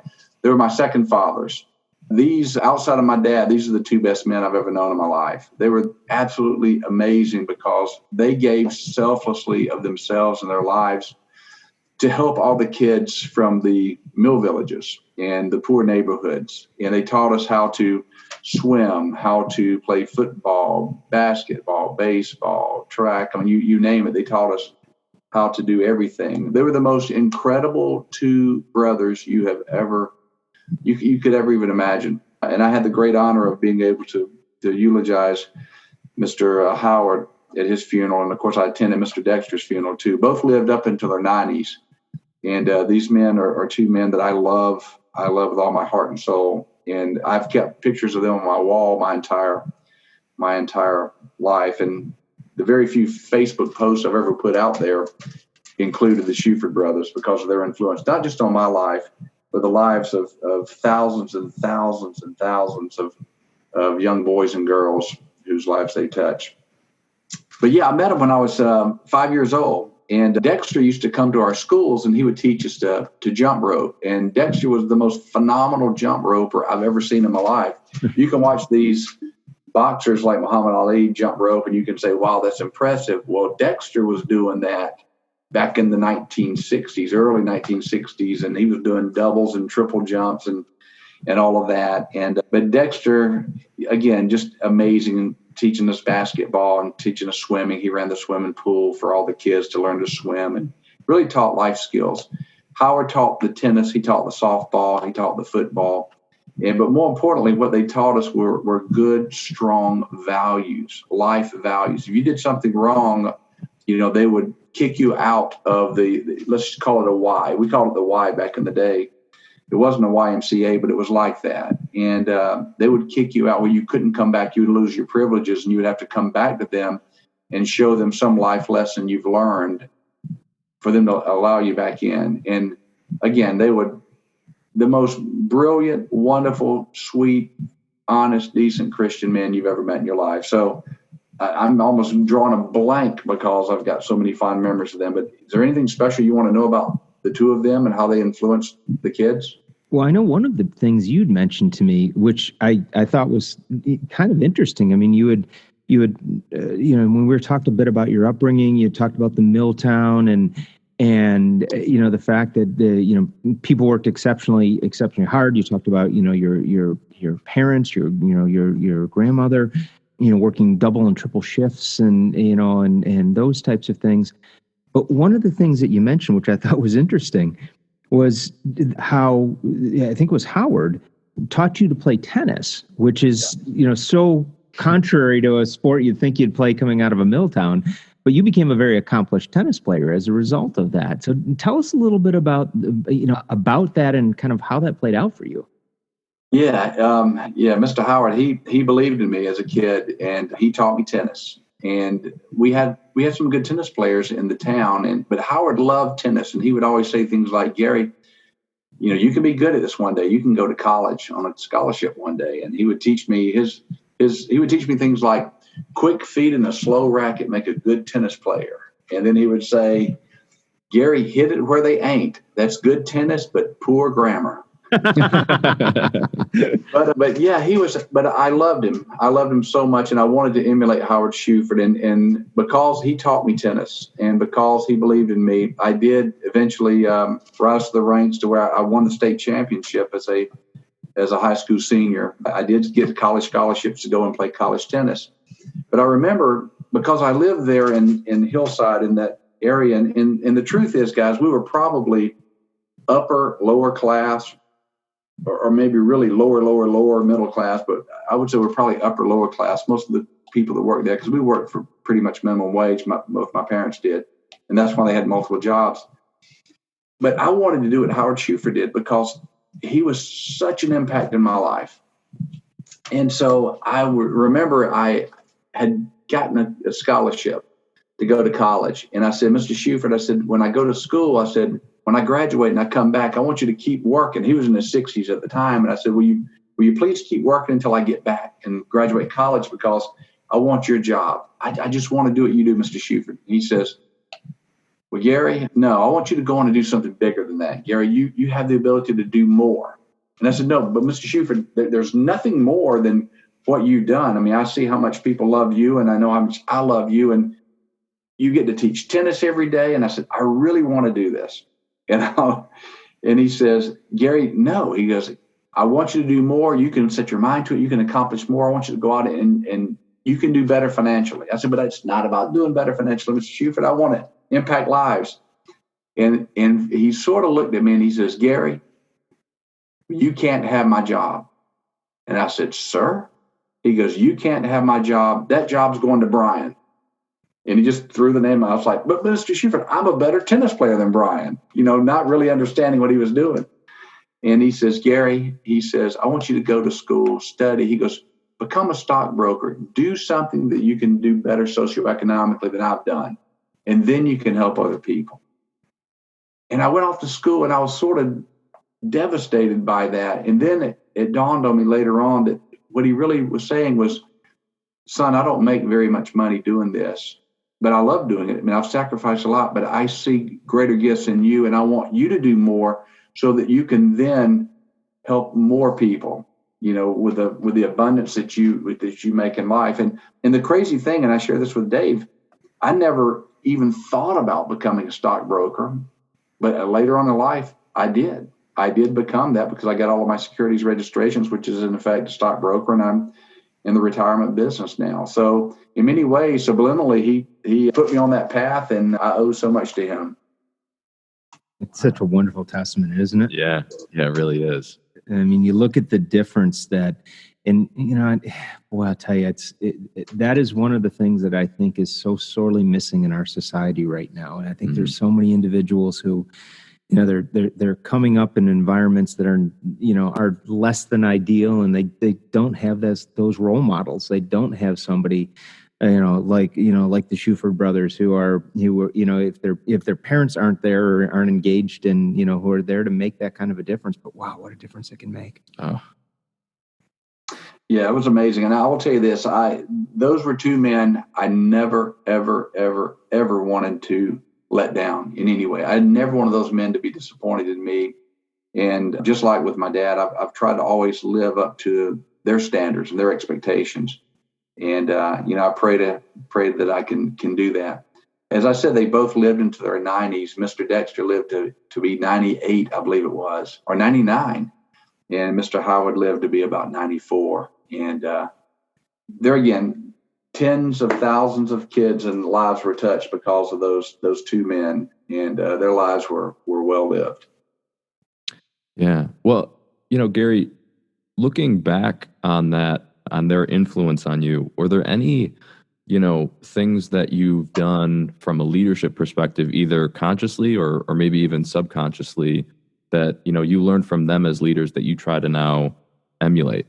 second fathers. These, outside of my dad, these are the two best men I've ever known in my life. They were absolutely amazing because they gave selflessly of themselves and their lives to help all the kids from the mill villages and the poor neighborhoods. And they taught us how to swim, how to play football, basketball, baseball, track. I mean, you name it. They taught us how to do everything. They were the most incredible two brothers you could ever even imagine. And I had the great honor of being able to eulogize Mr. Howard at his funeral. And of course, I attended Mr. Dexter's funeral too. Both lived up into their 90s. And these men are two men that I love. I love with all my heart and soul. And I've kept pictures of them on my wall my entire life. And the very few Facebook posts I've ever put out there included the Shuford brothers because of their influence, not just on my life, but the lives of thousands and thousands and thousands of young boys and girls whose lives they touch. But yeah, I met him when I was 5 years old. And Dexter used to come to our schools and he would teach us to jump rope. And Dexter was the most phenomenal jump roper I've ever seen in my life. You can watch these boxers like Muhammad Ali jump rope and you can say, wow, that's impressive. Well, Dexter was doing that back in the 1960s, early 1960s, and he was doing doubles and triple jumps and all of that. But Dexter, again, just amazing, teaching us basketball and teaching us swimming. He ran the swimming pool for all the kids to learn to swim and really taught life skills. Howard taught the tennis, he taught the softball, he taught the football. But more importantly, what they taught us were good, strong values, life values. If you did something wrong, they would kick you out of let's just call it a Y. We called it the Y back in the day. It wasn't a YMCA, but it was like that. And they would kick you out where you couldn't come back. You would lose your privileges and you would have to come back to them and show them some life lesson you've learned for them to allow you back in. And again, the most brilliant, wonderful, sweet, honest, decent Christian men you've ever met in your life. So I'm almost drawing a blank because I've got so many fond memories of them. But is there anything special you want to know about the two of them and how they influenced the kids? Well, I know one of the things you'd mentioned to me, which I thought was kind of interesting. I mean, you had when we were talked a bit about your upbringing, you talked about the mill town and the fact that people worked exceptionally hard. You talked about your parents, your grandmother, working double and triple shifts and those types of things. But one of the things that you mentioned, which I thought was interesting, was how I think it was Howard taught you to play tennis, which is so contrary to a sport you'd think you'd play coming out of a mill town. But you became a very accomplished tennis player as a result of that. So tell us a little bit about that and kind of how that played out for you. Yeah, Mr. Howard, he believed in me as a kid, and he taught me tennis. And we had some good tennis players in the town, but Howard loved tennis, and he would always say things like, Gary, you can be good at this one day. You can go to college on a scholarship one day. And he would teach me he would teach me things like quick feet and a slow racket make a good tennis player. And then he would say, Gary, hit it where they ain't. That's good tennis, but poor grammar. But yeah, but I loved him. I loved him so much, and I wanted to emulate Howard Shuford. And because he taught me tennis, and because he believed in me, I did eventually rise to the ranks to where I won the state championship as a high school senior. I did get college scholarships to go and play college tennis. But I remember, because I lived there in Hillside, in that area, and the truth is, guys, we were probably lower class, or maybe really lower middle class, but I would say we're probably lower class. Most of the people that worked there, because we worked for pretty much minimum wage, both my parents did, and that's why they had multiple jobs. But I wanted to do what Howard Shuford did because he was such an impact in my life. And so I remember I had gotten a scholarship to go to college. And I said, Mr. Shuford, I said, when I go to school, I said, when I graduate and I come back, I want you to keep working. He was in his 60s at the time. And I said, will you please keep working until I get back and graduate college, because I want your job. I just want to do what you do, Mr. Shuford. He says, well, Gary, no, I want you to go on and do something bigger than that. Gary, you have the ability to do more. And I said, no, but Mr. Shuford, there's nothing more than what you've done. I mean, I see how much people love you, and I know how much I love you, and you get to teach tennis every day. And I said, I really want to do this. And he says, Gary, no. He goes, I want you to do more. You can set your mind to it. You can accomplish more. I want you to go out and you can do better financially. I said, but it's not about doing better financially, Mr. Shuford. I want to impact lives. And he sort of looked at me and he says, Gary, you can't have my job. And I said, sir? He goes, you can't have my job. That job's going to Brian. And he just threw the name out. I was like, but Mr. Shuford, I'm a better tennis player than Brian, not really understanding what he was doing. And he says, Gary, he says, I want you to go to school, study. He goes, become a stockbroker, do something that you can do better socioeconomically than I've done. And then you can help other people. And I went off to school and I was sort of devastated by that. And then it dawned on me later on that what he really was saying was, son, I don't make very much money doing this, but I love doing it. I mean, I've sacrificed a lot, but I see greater gifts in you, and I want you to do more so that you can then help more people, with the abundance that you make in life. And the crazy thing, and I share this with Dave, I never even thought about becoming a stockbroker, but later on in life, I did. I did become that because I got all of my securities registrations, which is in effect a stockbroker, and I'm in the retirement business now. So in many ways, subliminally, he put me on that path, and I owe so much to him. It's such a wonderful testament, isn't it? Yeah, it really is. I mean, you look at the difference that, and I'll tell you, that is one of the things that I think is so sorely missing in our society right now. And I think there's so many individuals who, they're coming up in environments that are less than ideal, and they don't have those role models. They don't have somebody, like the Shuford brothers who are if their parents aren't there or aren't engaged and who are there to make that kind of a difference. But wow, what a difference it can make. Oh. Yeah, it was amazing. And I will tell you this, those were two men I never, ever, ever, ever wanted to let down in any way. I had never one of those men to be disappointed in me. And just like with my dad, I've tried to always live up to their standards and their expectations. And, I pray that I can do that. As I said, they both lived into their 90s. Mr. Dexter lived to be 98, I believe it was, or 99. And Mr. Howard lived to be about 94. And there again, tens of thousands of kids and lives were touched because of those two men, and their lives were well lived. Yeah. Well, Gary, looking back on their influence on you, were there any, things that you've done from a leadership perspective, either consciously or maybe even subconsciously, that, you learned from them as leaders that you try to now emulate?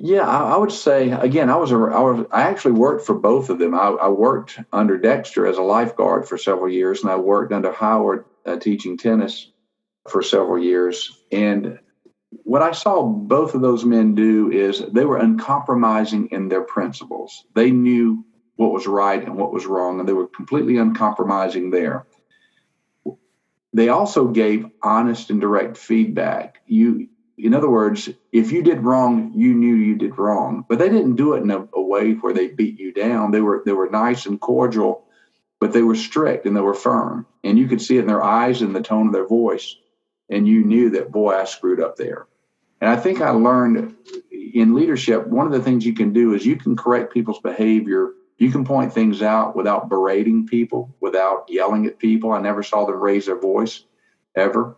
Yeah, I would say, again, I actually worked for both of them. I worked under Dexter as a lifeguard for several years, and I worked under Howard teaching tennis for several years. And what I saw both of those men do is they were uncompromising in their principles. They knew what was right and what was wrong, and they were completely uncompromising there. They also gave honest and direct feedback. In other words, if you did wrong, you knew you did wrong, but they didn't do it in a way where they beat you down. They were nice and cordial, but they were strict and they were firm, and you could see it in their eyes and the tone of their voice, and you knew that, boy, I screwed up there. And I think I learned in leadership, one of the things you can do is you can correct people's behavior. You can point things out without berating people, without yelling at people. I never saw them raise their voice ever,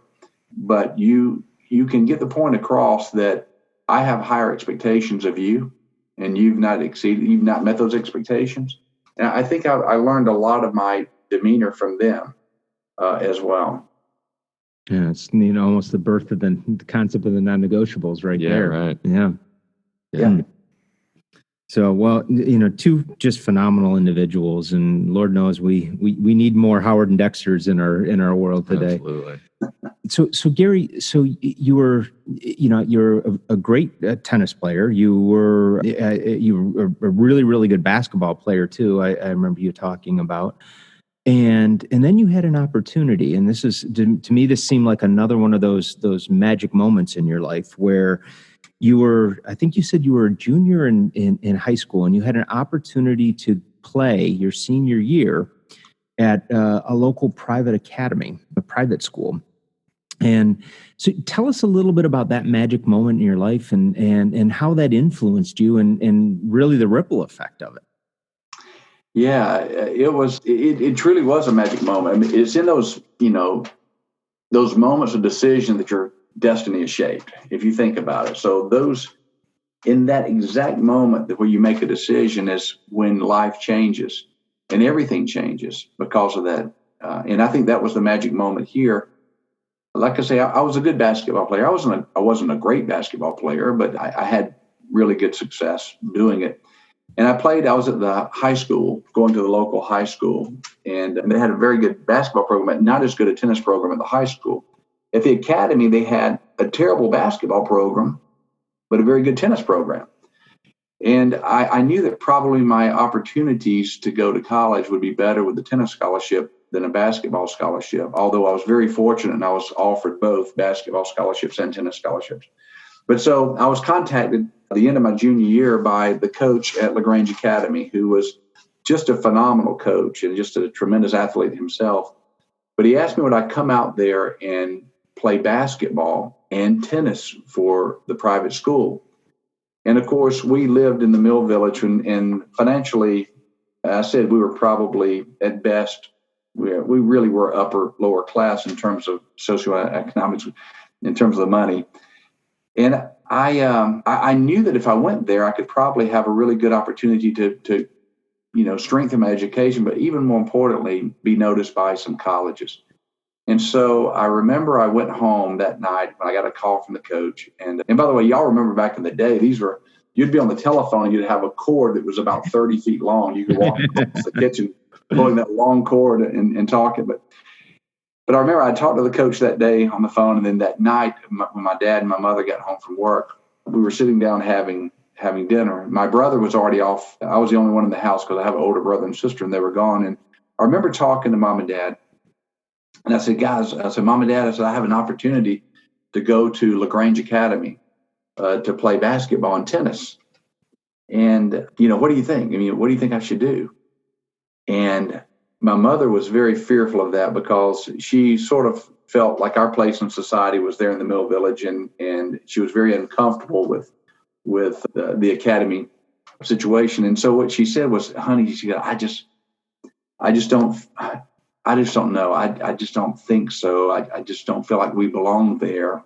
but you can get the point across that I have higher expectations of you, and you've not met those expectations. And I think I learned a lot of my demeanor from them as well. Yeah, it's almost the birth of the concept of the non-negotiables right there. Right. Yeah. Yeah. So, well, two just phenomenal individuals, and Lord knows we need more Howard and Dexters in our world today. Absolutely. So Garry, you're a great tennis player. You were a really, really good basketball player too. I remember you talking about, and then you had an opportunity, and this is to me, this seemed like another one of those magic moments in your life where I think you said you were a junior in high school, and you had an opportunity to play your senior year at a local private academy, a private school. And so tell us a little bit about that magic moment in your life and how that influenced you and really the ripple effect of it. Yeah, it truly was a magic moment. I mean, it's in those moments of decision that your destiny is shaped, if you think about it. So in that exact moment where you make a decision is when life changes and everything changes because of that. And I think that was the magic moment here. Like I say, I was a good basketball player. I wasn't a great basketball player, but I had really good success doing it. And I was at the high school, going to the local high school, and they had a very good basketball program, not as good a tennis program at the high school. At the academy, they had a terrible basketball program, but a very good tennis program. And I knew that probably my opportunities to go to college would be better with the tennis scholarship than a basketball scholarship, although I was very fortunate and I was offered both basketball scholarships and tennis scholarships. But so I was contacted at the end of my junior year by the coach at LaGrange Academy, who was just a phenomenal coach and just a tremendous athlete himself. But he asked me would I come out there and play basketball and tennis for the private school. And of course, we lived in the Mill Village, and financially, I said we were probably at best, we really were lower class in terms of socioeconomics, in terms of the money. And I knew that if I went there, I could probably have a really good opportunity to strengthen my education, but even more importantly, be noticed by some colleges. And so I remember I went home that night when I got a call from the coach. And by the way, y'all remember back in the day, you'd be on the telephone and you'd have a cord that was about 30 feet long. You could walk across the kitchen pulling that long cord and talking. But I remember I talked to the coach that day on the phone. And then that night when my dad and my mother got home from work, we were sitting down having dinner. My brother was already off. I was the only one in the house because I have an older brother and sister, and they were gone. And I remember talking to mom and dad. And I said, guys, mom and dad, I have an opportunity to go to LaGrange Academy to play basketball and tennis. And, what do you think? I mean, what do you think I should do? And my mother was very fearful of that because she sort of felt like our place in society was there in the Mill Village. And she was very uncomfortable with the academy situation. And so what she said was, honey, she said, I just don't know. I just don't think so. I just don't feel like we belong there.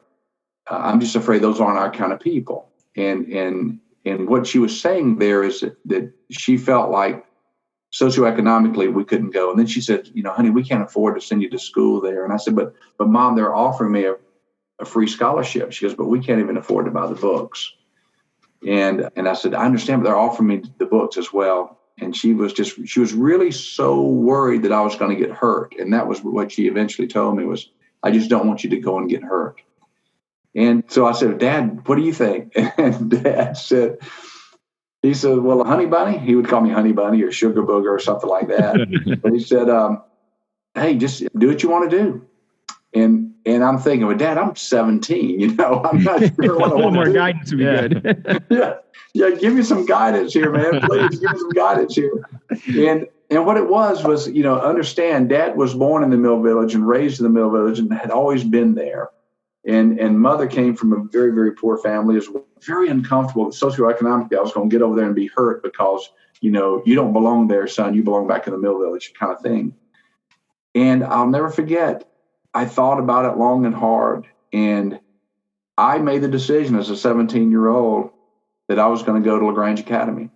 I'm just afraid those aren't our kind of people. And what she was saying there is that she felt like socioeconomically we couldn't go. And then she said, honey, we can't afford to send you to school there. And I said, but mom, they're offering me a free scholarship. She goes, but we can't even afford to buy the books. And I said, I understand, but they're offering me the books as well. And she was really so worried that I was going to get hurt. And that was what she eventually told me was, I just don't want you to go and get hurt. And so I said, Dad, what do you think? And Dad said, well, Honey Bunny, he would call me Honey Bunny or Sugar Booger or something like that. But he said, hey, just do what you want to do. And I'm thinking, well, Dad, I'm 17, I'm not sure what I want to do. A little more guidance would be good. Yeah, give me some guidance here, man. Please give me some guidance here. And what it was, understand, Dad was born in the Mill Village and raised in the Mill Village and had always been there. And Mother came from a very, very poor family, was very uncomfortable. Socioeconomically, I was going to get over there and be hurt because, you don't belong there, son. You belong back in the Mill Village kind of thing. And I'll never forget, I thought about it long and hard. And I made the decision as a 17-year-old that I was going to go to LaGrange Academy.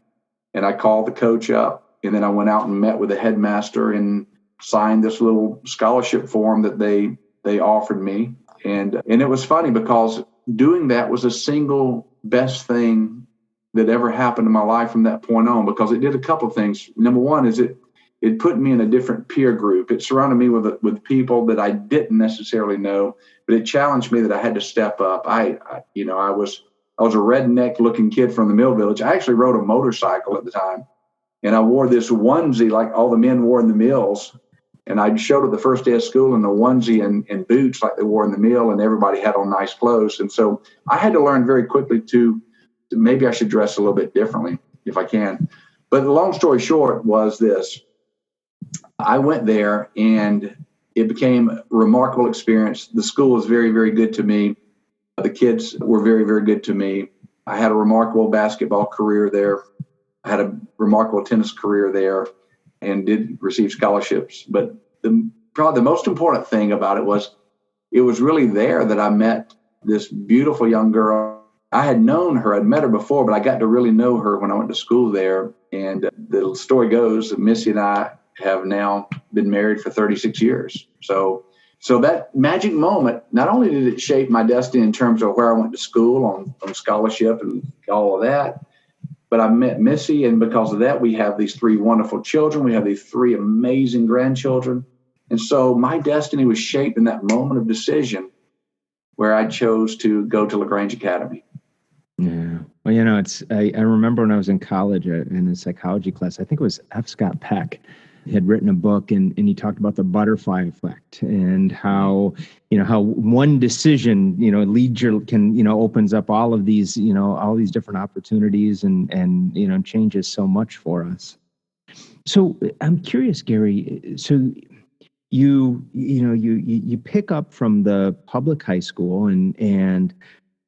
And I called the coach up, and then I went out and met with the headmaster and signed this little scholarship form that they offered me. And it was funny because doing that was the single best thing that ever happened in my life from that point on, because it did a couple of things. Number one is it put me in a different peer group. It surrounded me with people that I didn't necessarily know, but it challenged me that I had to step up. I was a redneck looking kid from the mill village. I actually rode a motorcycle at the time, and I wore this onesie like all the men wore in the mills. And I showed up the first day of school in a onesie and boots like they wore in the mill, and everybody had on nice clothes. And so I had to learn very quickly to maybe I should dress a little bit differently if I can. But the long story short was this. I went there, and it became a remarkable experience. The school was very, very good to me. The kids were very, very good to me. I had a remarkable basketball career there. I had a remarkable tennis career there and did receive scholarships. But probably the most important thing about it was really there that I met this beautiful young girl. I had known her, I'd met her before, but I got to really know her when I went to school there. And the story goes that Missy and I have now been married for 36 years. So that magic moment, not only did it shape my destiny in terms of where I went to school on scholarship and all of that, but I met Missy, and because of that, we have these 3 wonderful children. We have these 3 amazing grandchildren. And so my destiny was shaped in that moment of decision where I chose to go to LaGrange Academy. Yeah. Well, I remember when I was in college in a psychology class, I think it was F. Scott Peck had written a book, and he talked about the butterfly effect and how one decision, opens up all of these, all these different opportunities and changes so much for us. So I'm curious, Garry, so you pick up from the public high school and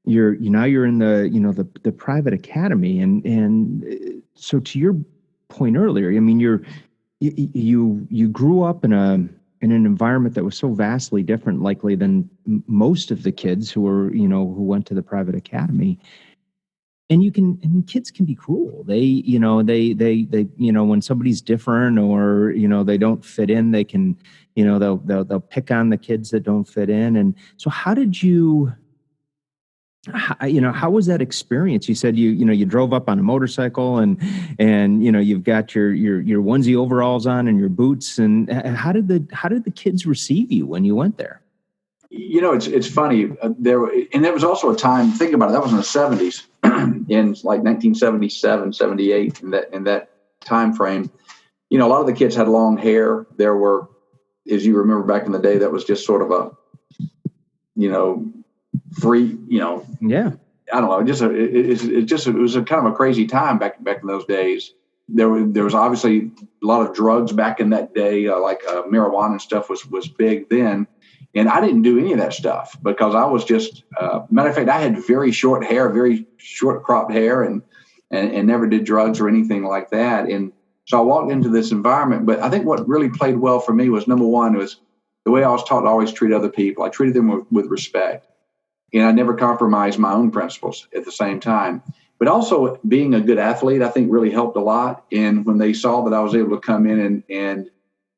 you're in the private academy. And so to your point earlier, I mean, you grew up in an environment that was so vastly different, likely than most of the kids who went to the private academy. And kids can be cruel. They when somebody's different or, they don't fit in, they can, they'll pick on the kids that don't fit in. And so how was that experience? You said you drove up on a motorcycle and you've got your onesie overalls on and your boots. And how did the kids receive you when you went there? It's funny. There was also a time, think about it, that was in the 70s, in like 1977, 78, in that time frame. A lot of the kids had long hair. There were, as you remember back in the day, that was just sort of a, free, yeah. I don't know. It was a kind of a crazy time back in those days. There was obviously a lot of drugs back in that day, like marijuana and stuff was big then. And I didn't do any of that stuff because I was just, matter of fact, I had very short hair, very short cropped hair and never did drugs or anything like that. And so I walked into this environment, but I think what really played well for me was, number one, was the way I was taught to always treat other people. I treated them with respect. And I never compromised my own principles at the same time. But also being a good athlete, I think really helped a lot. And when they saw that I was able to come in and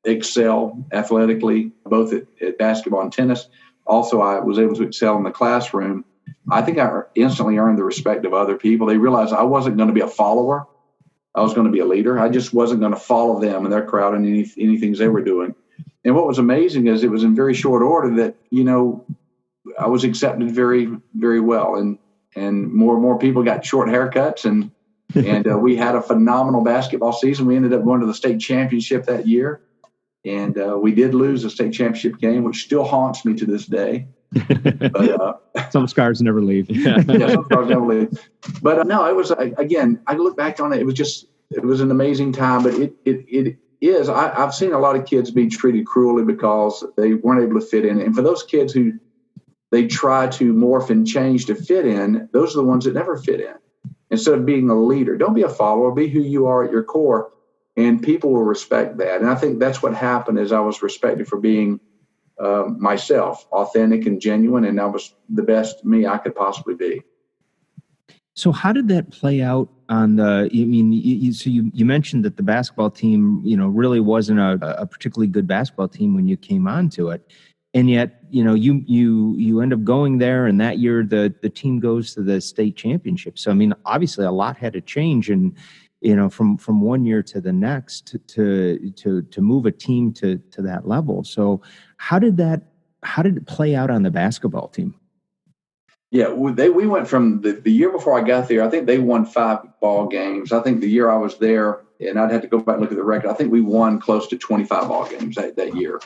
excel athletically, both at basketball and tennis, also I was able to excel in the classroom, I think I instantly earned the respect of other people. They realized I wasn't going to be a follower. I was going to be a leader. I just wasn't going to follow them and their crowd and anything they were doing. And what was amazing is it was in very short order that, I was accepted very, very well, and more and more people got short haircuts, and we had a phenomenal basketball season. We ended up going to the state championship that year, and we did lose the state championship game, which still haunts me to this day. But, some scars never leave. Yeah, some scars never leave. But no, it was again. I look back on it. It was an amazing time. But it is. I've seen a lot of kids being treated cruelly because they weren't able to fit in, and for those kids who they try to morph and change to fit in, those are the ones that never fit in. Instead of being a leader, don't be a follower, be who you are at your core, and people will respect that. And I think that's what happened is I was respected for being myself, authentic and genuine, and I was the best me I could possibly be. So how did that play out on you mentioned that the basketball team, really wasn't a particularly good basketball team when you came onto it. And yet, you end up going there, and that year the team goes to the state championship. So, I mean, obviously a lot had to change, and from one year to the next to move a team to that level. So how did it play out on the basketball team? Yeah, we went from the year before I got there. I think they won 5 ball games. I think the year I was there, and I'd have to go back and look at the record, I think we won close to 25 ball games that year.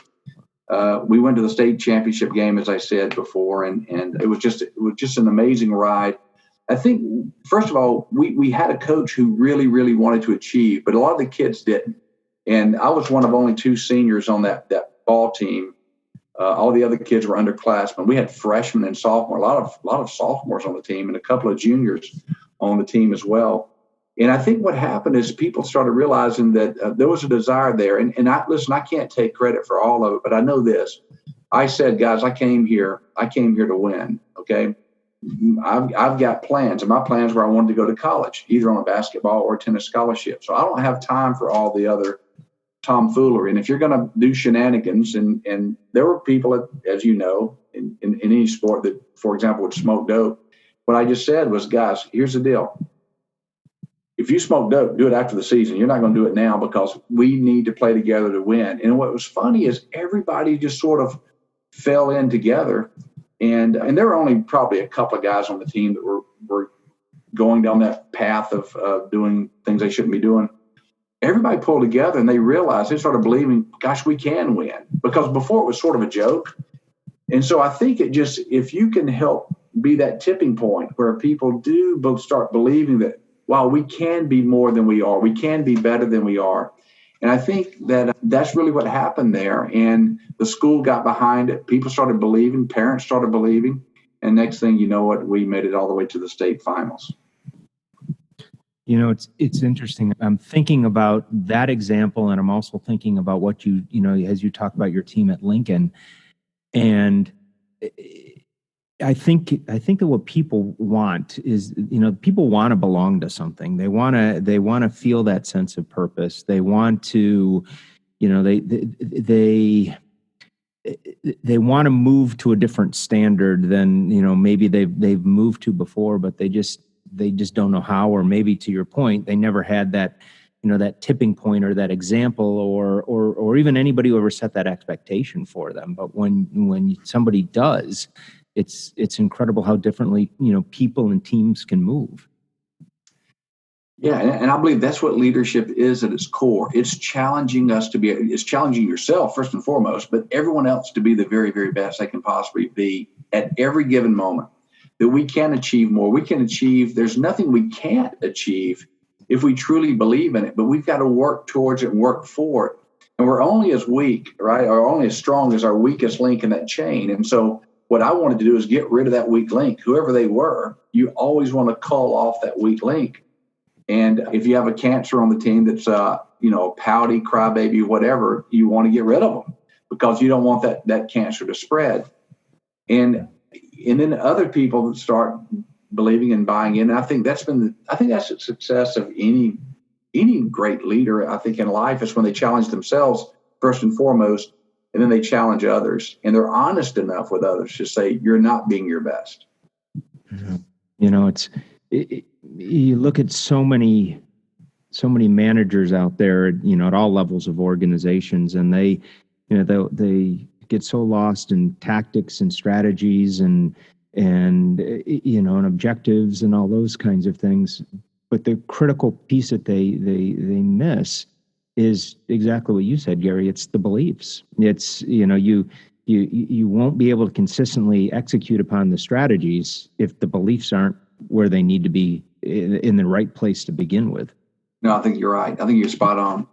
We went to the state championship game, as I said before, and it was just an amazing ride. I think, first of all, we had a coach who really, really wanted to achieve, but a lot of the kids didn't. And I was one of only 2 seniors on that ball team. All the other kids were underclassmen. We had freshmen and sophomores, a lot of sophomores on the team, and a couple of juniors on the team as well. And I think what happened is people started realizing that there was a desire there. And I can't take credit for all of it, but I know this. I said, guys, I came here to win. Okay. I've got plans, and my plans were I wanted to go to college, either on a basketball or tennis scholarship. So I don't have time for all the other tomfoolery. And if you're going to do shenanigans, and there were people, as you know, in any sport that, for example, would smoke dope. What I just said was, guys, here's the deal. If you smoke dope, do it after the season. You're not going to do it now, because we need to play together to win. And what was funny is everybody just sort of fell in together. And there were only probably a couple of guys on the team that were going down that path of doing things they shouldn't be doing. Everybody pulled together, and they realized, they started believing, gosh, we can win. Because before it was sort of a joke. And so I think if you can help be that tipping point where people do both start believing that, wow, we can be more than we are. We can be better than we are. And I think that that's really what happened there. And the school got behind it. People started believing. Parents started believing. And next thing you know, we made it all the way to the state finals. It's interesting. I'm thinking about that example, and I'm also thinking about what as you talk about your team at Lincoln. And I think that what people want is, people want to belong to something. They want to feel that sense of purpose. They want to, they want to move to a different standard than, maybe they've moved to before, but they just don't know how, or maybe, to your point, they never had that, that tipping point or that example or even anybody who ever set that expectation for them. But when somebody does, it's incredible how differently, people and teams can move. Yeah. And I believe that's what leadership is at its core. It's challenging it's challenging yourself first and foremost, but everyone else to be the very, very best they can possibly be at every given moment. That we can achieve more. We can achieve, there's nothing we can't achieve if we truly believe in it, but we've got to work towards it and work for it. And we're only as weak, right, or only as strong as our weakest link in that chain. And so what I wanted to do is get rid of that weak link, whoever they were. You always want to cull off that weak link. And if you have a cancer on the team that's, pouty, crybaby, whatever, you want to get rid of them because you don't want that cancer to spread. And then other people start believing and buying in. And I think that's the success of any great leader. I think in life is when they challenge themselves first and foremost, and then they challenge others, and they're honest enough with others to say, you're not being your best. You look at so many managers out there, at all levels of organizations, and they get so lost in tactics and strategies and objectives and all those kinds of things. But the critical piece that they miss is exactly what you said, Gary. It's the beliefs. It's, you won't be able to consistently execute upon the strategies if the beliefs aren't where they need to be in the right place to begin with. No, I think you're right. I think you're spot on.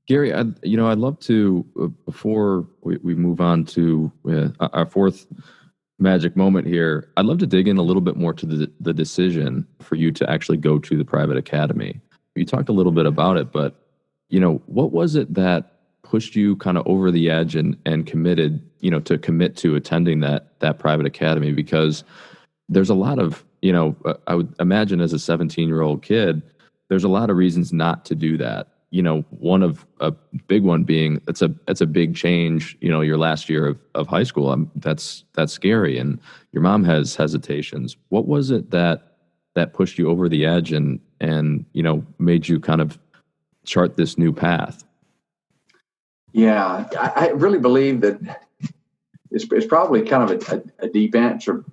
Gary, I'd love to, before we move on to our fourth magic moment here, I'd love to dig in a little bit more to the decision for you to actually go to the private academy. You talked a little bit about it, but, what was it that pushed you kind of over the edge and committed, to commit to attending that private academy? Because there's a lot of, I would imagine as a 17-year-old kid, there's a lot of reasons not to do that. one of a big one being that's a big change, your last year of high school. That's scary. And your mom has hesitations. What was it that pushed you over the edge and made you kind of chart this new path? Yeah, I really believe that it's probably kind of a deep answer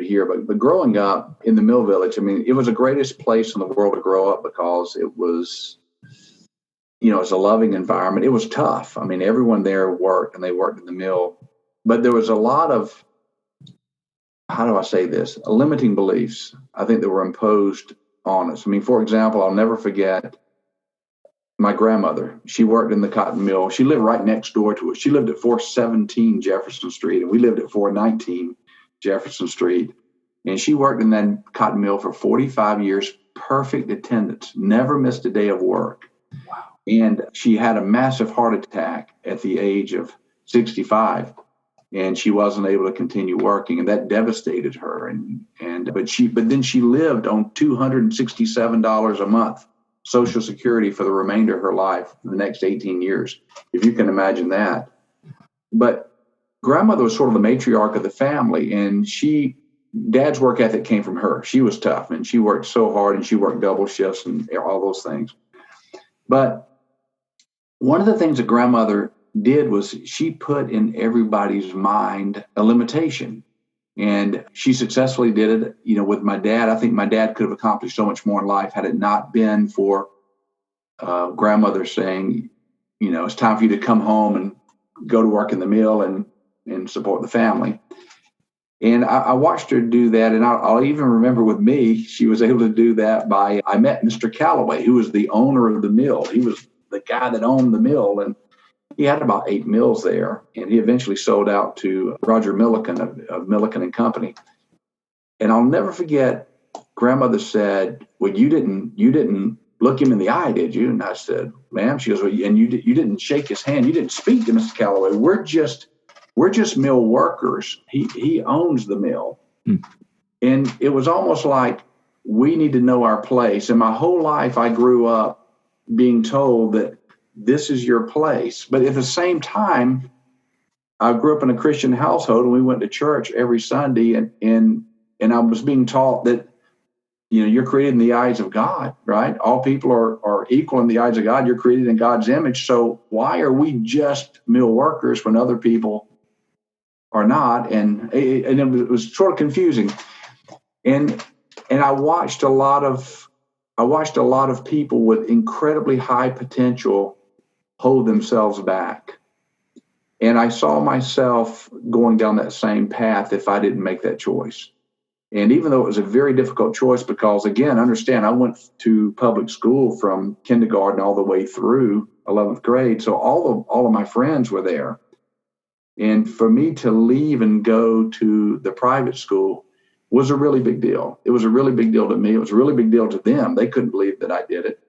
here, but growing up in the Mill Village, I mean, it was the greatest place in the world to grow up because it was, it's a loving environment. It was tough. I mean, everyone there worked, and they worked in the mill, but there was a lot of, how do I say this, limiting beliefs, I think, that were imposed on us. I mean, for example, I'll never forget my grandmother. She worked in the cotton mill. She lived right next door to us. She lived at 417 Jefferson Street, and we lived at 419 Jefferson Street. And she worked in that cotton mill for 45 years, perfect attendance, never missed a day of work. Wow. And she had a massive heart attack at the age of 65, and she wasn't able to continue working, and that devastated her. But then she lived on $267 a month Social Security for the remainder of her life, for the next 18 years, if you can imagine that. But grandmother was sort of the matriarch of the family, and Dad's work ethic came from her. She was tough, and she worked so hard, and she worked double shifts and all those things. But one of the things that grandmother did was she put in everybody's mind a limitation. And she successfully did it, with my dad. I think my dad could have accomplished so much more in life had it not been for grandmother saying, it's time for you to come home and go to work in the mill and support the family. And I watched her do that. And I'll even remember with me, she was able to do that I met Mr. Calloway, who was the owner of the mill. He was the guy that owned the mill. And he had about 8 mills there, and he eventually sold out to Roger Milliken of Milliken and Company. And I'll never forget, grandmother said, "Well, you didn't look him in the eye, did you?" And I said, "Ma'am," she goes, "Well, and you didn't shake his hand. You didn't speak to Mr. Calloway. We're just mill workers. He owns the mill." And it was almost like we need to know our place. And my whole life, I grew up being told that this is your place. But at the same time, I grew up in a Christian household, and we went to church every Sunday, and I was being taught that, you're created in the eyes of God, right? All people are equal in the eyes of God. You're created in God's image. So why are we just mill workers when other people are not? And it was sort of confusing. And I watched a lot of people with incredibly high potential hold themselves back. And I saw myself going down that same path if I didn't make that choice. And even though it was a very difficult choice, because again, understand, I went to public school from kindergarten all the way through 11th grade. So all of my friends were there. And for me to leave and go to the private school was a really big deal. It was a really big deal to me. It was a really big deal to them. They couldn't believe that I did it.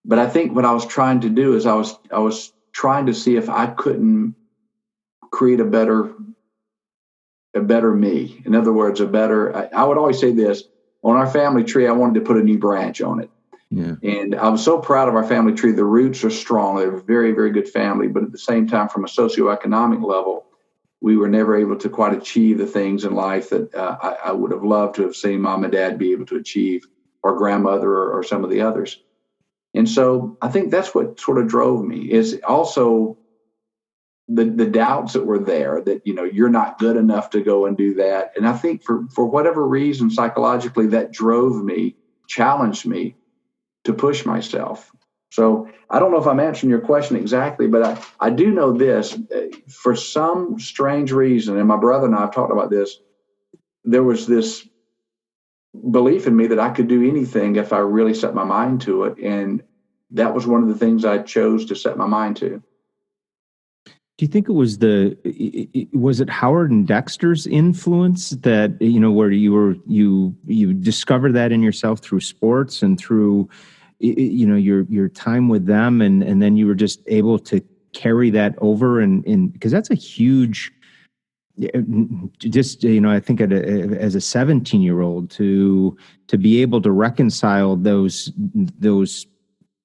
But I think what I was trying to do is I was trying to see if I couldn't create a better me. In other words, I would always say this, on our family tree, I wanted to put a new branch on it. Yeah. And I was so proud of our family tree. The roots are strong. They're a very, very good family. But at the same time, from a socioeconomic level, we were never able to quite achieve the things in life that I would have loved to have seen mom and dad be able to achieve, or grandmother or some of the others. And so I think that's what sort of drove me, is also the doubts that were there that, you're not good enough to go and do that. And I think for whatever reason, psychologically, that drove me, challenged me to push myself. So I don't know if I'm answering your question exactly, but I do know this. For some strange reason, and my brother and I have talked about this, there was this belief in me that I could do anything if I really set my mind to it. And that was one of the things I chose to set my mind to. Do you think it was was it Howard and Dexter's influence that, where you discovered that in yourself through sports and through, your time with them, and then you were just able to carry that over and because that's a huge, just, I think as a 17-year-old to be able to reconcile those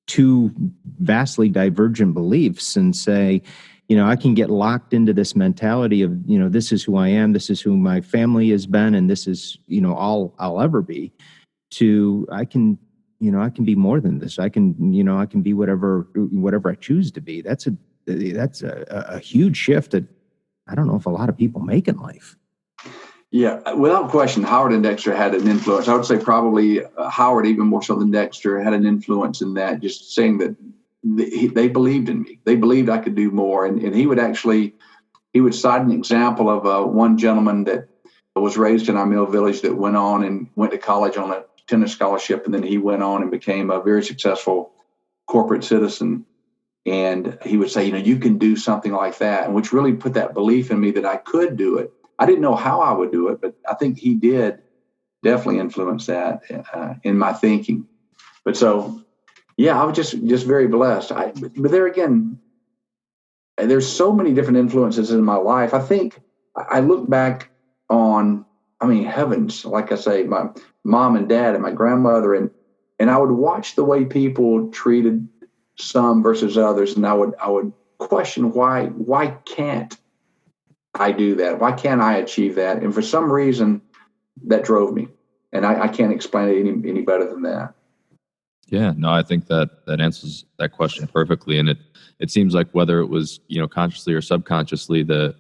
two vastly divergent beliefs and say, I can get locked into this mentality of, this is who I am, this is who my family has been, and this is, all I'll ever be, to I can be more than this. I can be whatever I choose to be. That's a huge shift that I don't know if a lot of people make in life. Yeah, without question, Howard and Dexter had an influence. I would say probably Howard, even more so than Dexter, had an influence in that, just saying that they believed in me. They believed I could do more. And he would cite an example of one gentleman that was raised in our Mill Village that went on and went to college on a tennis scholarship. And then he went on and became a very successful corporate citizen. And he would say, you can do something like that, and which really put that belief in me that I could do it. I didn't know how I would do it, but I think he did definitely influence that in my thinking. But so, yeah, I was just very blessed. But there again, there's so many different influences in my life. I think I look back on, heavens, like I say, my mom and dad and my grandmother, and I would watch the way people treated some versus others, and I would question why can't I do that? Why can't I achieve that? And for some reason, that drove me, and I can't explain it any better than that. Yeah, no, I think that answers that question perfectly. And it seems like whether it was, consciously or subconsciously, the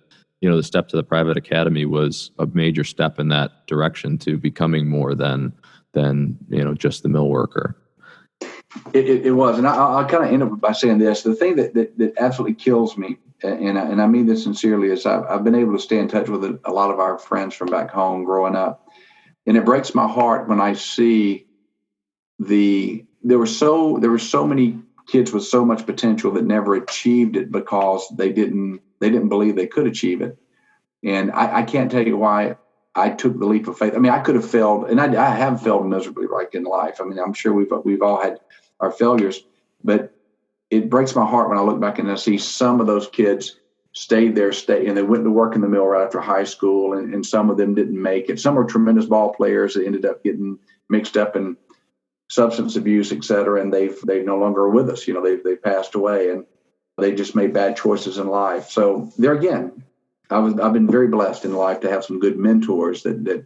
step to the private academy was a major step in that direction to becoming more than just the mill worker. It was. And I'll kind of end up by saying this. The thing that absolutely kills me, and I mean this sincerely, is I've been able to stay in touch with a lot of our friends from back home growing up. And it breaks my heart when I see there were so many kids with so much potential that never achieved it because they didn't believe they could achieve it. And I can't tell you why I took the leap of faith. I could have failed, and I have failed miserably in life. I'm sure we've all had our failures, but it breaks my heart when I look back and I see some of those kids stayed, and they went to work in the mill right after high school, and some of them didn't make it. Some were tremendous ball players that ended up getting mixed up in substance abuse, et cetera, and they no longer are with us. They've passed away, and they just made bad choices in life. So there again, I've been very blessed in life to have some good mentors that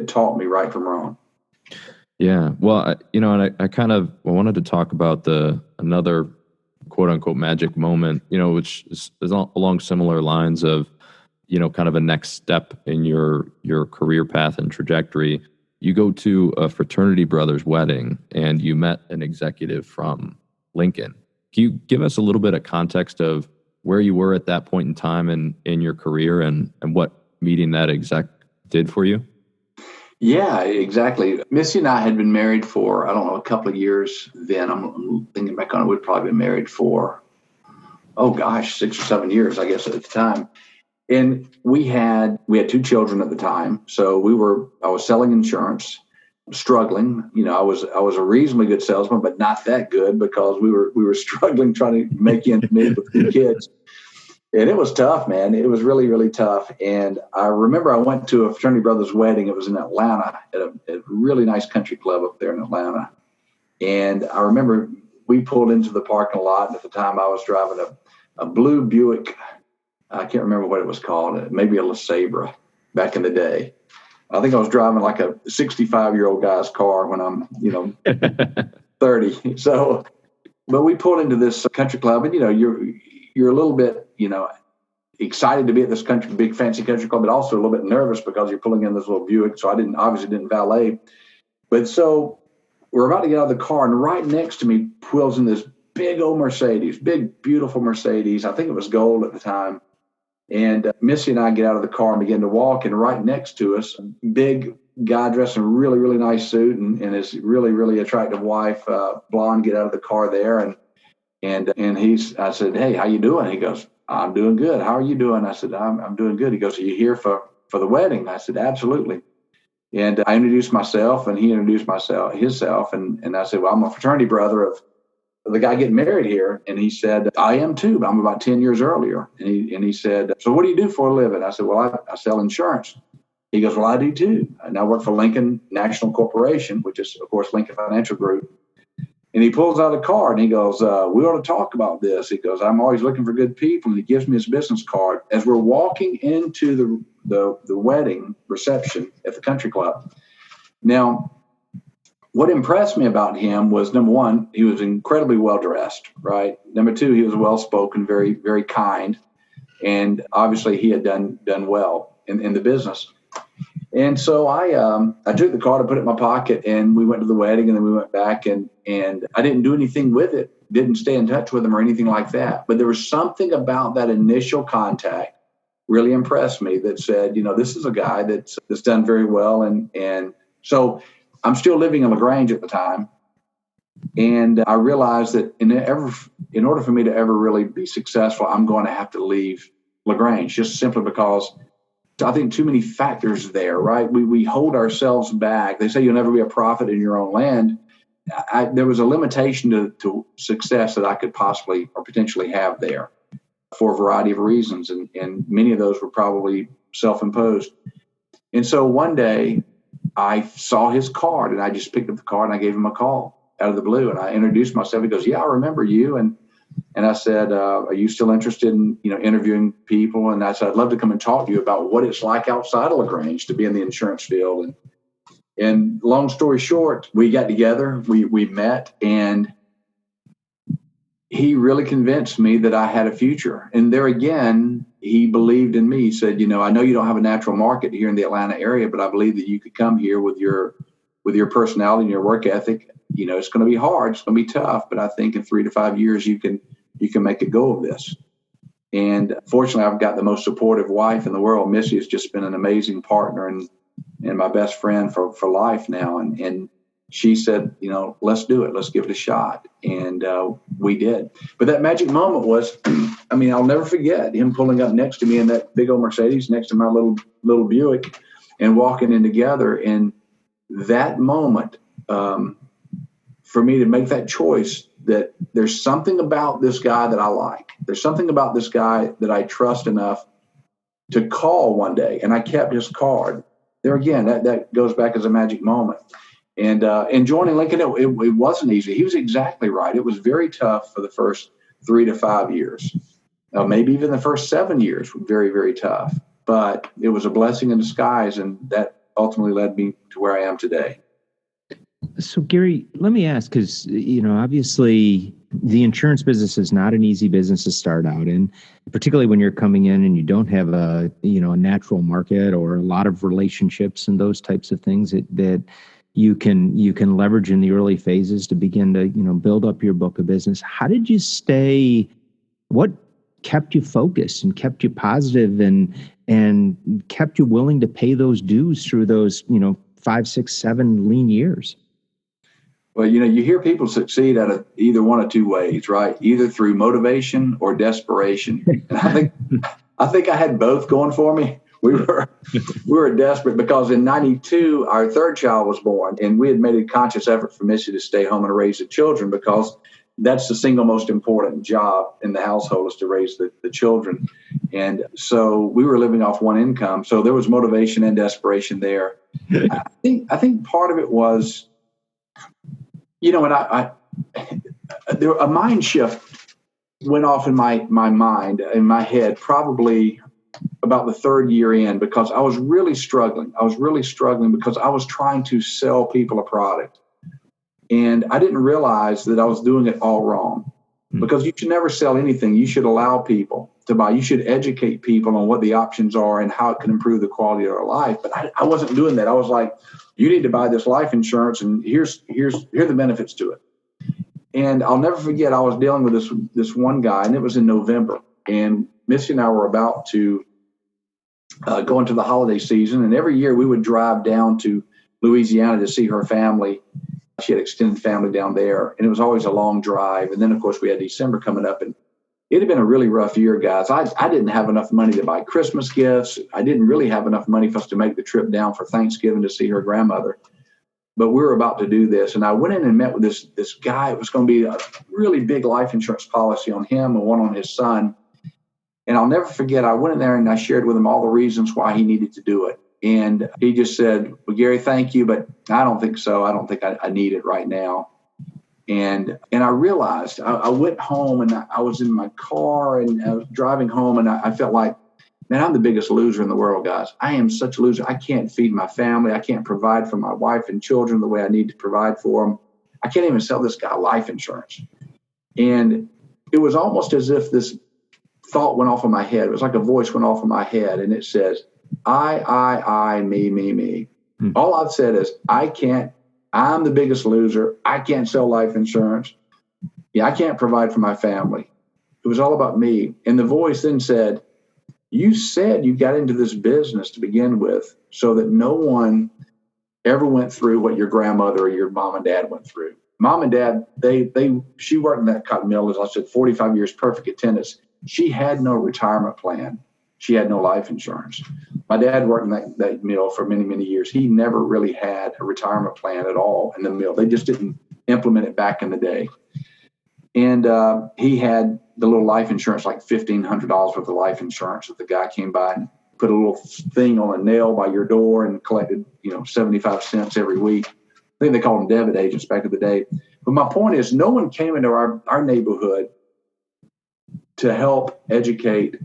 taught me right from wrong. Yeah, well, and I kind of wanted to talk about another quote unquote magic moment, which is along similar lines of, kind of a next step in your career path and trajectory. You go to a fraternity brother's wedding and you met an executive from Lincoln. Can you give us a little bit of context of where you were at that point in time in your career and what meeting that exec did for you? Yeah, exactly. Missy and I had been married for, I don't know, a couple of years then. I'm thinking back on it, we'd probably been married for, 6 or 7 years, I guess, at the time. And we had 2 children at the time. So I was selling insurance, struggling. I was a reasonably good salesman, but not that good because we were struggling trying to make ends meet with 2 kids. And it was tough, man. It was really, really tough. And I remember I went to a fraternity brother's wedding. It was in Atlanta at a really nice country club up there in Atlanta. And I remember we pulled into the parking lot. And at the time I was driving a blue Buick. I can't remember what it was called. Maybe a LeSabre back in the day. I think I was driving like a 65-year-old guy's car when I'm, 30. So, but we pulled into this country club, and you're a little bit, excited to be at this big fancy country club, but also a little bit nervous because you're pulling in this little Buick. So I obviously didn't valet. But so we're about to get out of the car, and right next to me pulls in this big old Mercedes, big, beautiful Mercedes. I think it was gold at the time. And Missy and I get out of the car and begin to walk, and right next to us, big guy dressed in a really, really nice suit and his really, really attractive wife, blonde, get out of the car there. And I said, "Hey, how you doing?" He goes, "I'm doing good. How are you doing?" I said, I'm doing good. He goes, "Are you here for the wedding?" I said, "Absolutely." And I introduced myself, and he introduced himself. And I said, "Well, I'm a fraternity brother of the guy getting married here." And he said, "I am too, but I'm about 10 years earlier." And he said, "So what do you do for a living?" I said, "Well, I sell insurance." He goes, "Well, I do too. And I work for Lincoln National Corporation," which is, of course, Lincoln Financial Group. And he pulls out a card and he goes, we ought to talk about this. He goes, I'm always looking for good people. And he gives me his business card. As we're walking into the wedding reception at the country club. Now, what impressed me about him was, number one, he was incredibly well-dressed, right? Number two, he was well-spoken, very, very kind. And obviously he had done well in the business. And so I took the card, I put it in my pocket, and we went to the wedding, and then we went back, and I didn't do anything with it, didn't stay in touch with him or anything like that. But there was something about that initial contact really impressed me that said, this is a guy that's done very well. And so I'm still living in LaGrange at the time. And I realized that in order for me to ever really be successful, I'm going to have to leave LaGrange, just simply because I think too many factors there, right? We hold ourselves back. They say you'll never be a prophet in your own land. There was a limitation to success that I could possibly or potentially have there for a variety of reasons. And many of those were probably self-imposed. And so one day I saw his card and I just picked up the card and I gave him a call out of the blue. And I introduced myself. He goes, yeah, I remember you. And I said, are you still interested in, interviewing people? And I said, I'd love to come and talk to you about what it's like outside of LaGrange to be in the insurance field. And long story short, we got together, we met, and he really convinced me that I had a future. And there again, he believed in me. He said, I know you don't have a natural market here in the Atlanta area, but I believe that you could come here with your personality and your work ethic. It's going to be hard. It's going to be tough, but I think in 3 to 5 years, you can make a go of this. And fortunately, I've got the most supportive wife in the world. Missy has just been an amazing partner and my best friend for life now. And she said, let's do it. Let's give it a shot. And we did. But that magic moment was, I'll never forget him pulling up next to me in that big old Mercedes next to my little Buick and walking in together. And that moment, for me to make that choice, that there's something about this guy that I like. There's something about this guy that I trust enough to call one day. And I kept his card. There again, that goes back as a magic moment. And joining Lincoln, it wasn't easy. He was exactly right. It was very tough for the first 3 to 5 years. Maybe even the first 7 years were very, very tough. But it was a blessing in disguise, and that ultimately led me to where I am today. So, Garry, let me ask, because, obviously the insurance business is not an easy business to start out in, particularly when you're coming in and you don't have a natural market or a lot of relationships and those types of things that you can leverage in the early phases to begin to, build up your book of business. How did you stay? What kept you focused and kept you positive and kept you willing to pay those dues through those, 5, 6, 7 lean years? Well, you hear people succeed out of either one of two ways, right? Either through motivation or desperation. And I think I had both going for me. We were desperate because in 92, our third child was born, and we had made a conscious effort for Missy to stay home and raise the children because that's the single most important job in the household, is to raise the children. And so we were living off one income. So there was motivation and desperation there. I think part of it was, and there a mind shift went off in my mind, in my head, probably about the third year in, because I was really struggling. Because I was trying to sell people a product. And I didn't realize that I was doing it all wrong, because you should never sell anything. You should allow people to buy. You should educate people on what the options are and how it can improve the quality of their life. But I wasn't doing that. I was like, you need to buy this life insurance, and here are the benefits to it. And I'll never forget, I was dealing with this one guy, and it was in November. And Missy and I were about to go into the holiday season. And every year we would drive down to Louisiana to see her family. She had extended family down there, and it was always a long drive. And then, of course, we had December coming up, and it had been a really rough year, guys. I didn't have enough money to buy Christmas gifts. I didn't really have enough money for us to make the trip down for Thanksgiving to see her grandmother. But we were about to do this, and I went in and met with this guy. It was going to be a really big life insurance policy on him and one on his son. And I'll never forget, I went in there and I shared with him all the reasons why he needed to do it. And he just said, well, Garry, thank you, but I don't think so. I don't think I need it right now. And I realized I went home and I was in my car and I was driving home and I felt like, man, I'm the biggest loser in the world, guys. I am such a loser. I can't feed my family. I can't provide for my wife and children the way I need to provide for them. I can't even sell this guy life insurance. And it was almost as if this thought went off in my head. It was like a voice went off in my head and it says, I, me. All I've said is, I'm the biggest loser. I can't sell life insurance. Yeah, I can't provide for my family. It was all about me. And the voice then said, you said you got into this business to begin with so that no one ever went through what your grandmother or your mom and dad went through. Mom and dad, she worked in that cotton mill, as I said, 45 years, perfect attendance. She had no retirement plan. She had no life insurance. My dad worked in that mill for many, many years. He never really had a retirement plan at all in the mill. They just didn't implement it back in the day. And he had the little life insurance, like $1,500 worth of life insurance, that the guy came by and put a little thing on a nail by your door and collected, 75 cents every week. I think they called them debit agents back in the day. But my point is, no one came into our neighborhood to help educate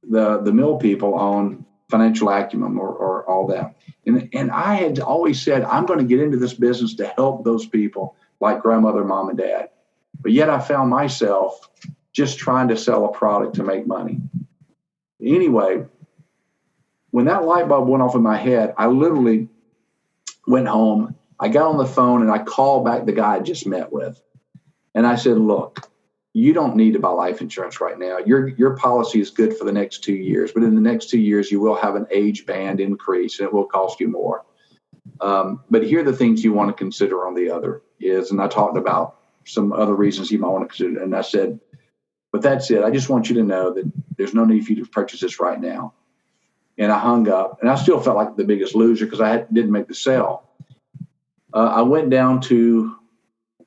the mill people on financial acumen or all that. And I had always said, I'm going to get into this business to help those people like grandmother, mom, and dad. But yet I found myself just trying to sell a product to make money. Anyway, when that light bulb went off in my head, I literally went home. I got on the phone and I called back the guy I just met with. And I said, look, you don't need to buy life insurance right now. Your policy is good for the next 2 years, but in the next 2 years, you will have an age band increase and it will cost you more. But here are the things you want to consider on the other is, and I talked about some other reasons you might want to consider. And I said, but that's it. I just want you to know that there's no need for you to purchase this right now. And I hung up and I still felt like the biggest loser because I didn't make the sale. I went down to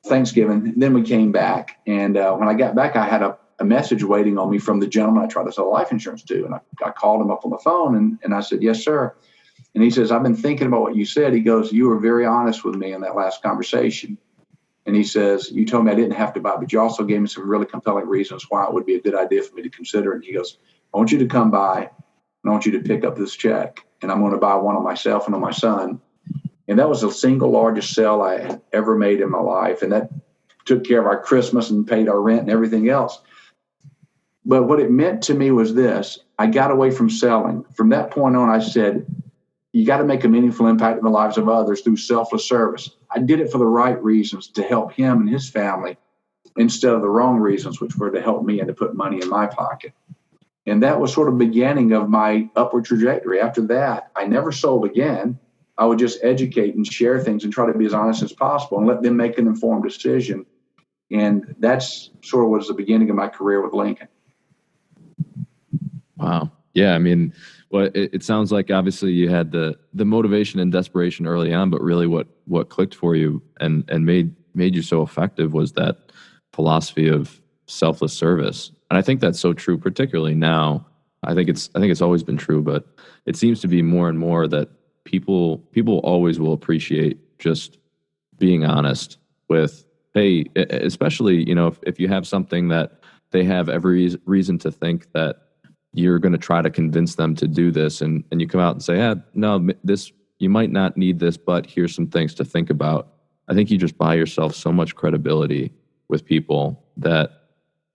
Thanksgiving, then we came back. And when I got back, I had a message waiting on me from the gentleman I tried to sell life insurance to. And I called him up on the phone and I said, yes, sir. And he says, I've been thinking about what you said. He goes, you were very honest with me in that last conversation. And he says, you told me I didn't have to buy, but you also gave me some really compelling reasons why it would be a good idea for me to consider. And he goes, I want you to come by and I want you to pick up this check. And I'm going to buy one on myself and on my son. And that was the single largest sale I had ever made in my life. And that took care of our Christmas and paid our rent and everything else. But what it meant to me was this. I got away from selling. From that point on, I said, you got to make a meaningful impact in the lives of others through selfless service. I did it for the right reasons to help him and his family instead of the wrong reasons, which were to help me and to put money in my pocket. And that was sort of the beginning of my upward trajectory. After that, I never sold again. I would just educate and share things and try to be as honest as possible and let them make an informed decision. And that's sort of was the beginning of my career with Lincoln. Wow. Yeah. I mean, well, it sounds like obviously you had the motivation and desperation early on, but really what clicked for you and made you so effective was that philosophy of selfless service. And I think that's so true, particularly now. I think it's always been true, but it seems to be more and more that people always will appreciate just being honest with, hey, especially, if you have something that they have every reason to think that you're going to try to convince them to do this, and you come out and say, no, this, you might not need this, but here's some things to think about. I think you just buy yourself so much credibility with people that,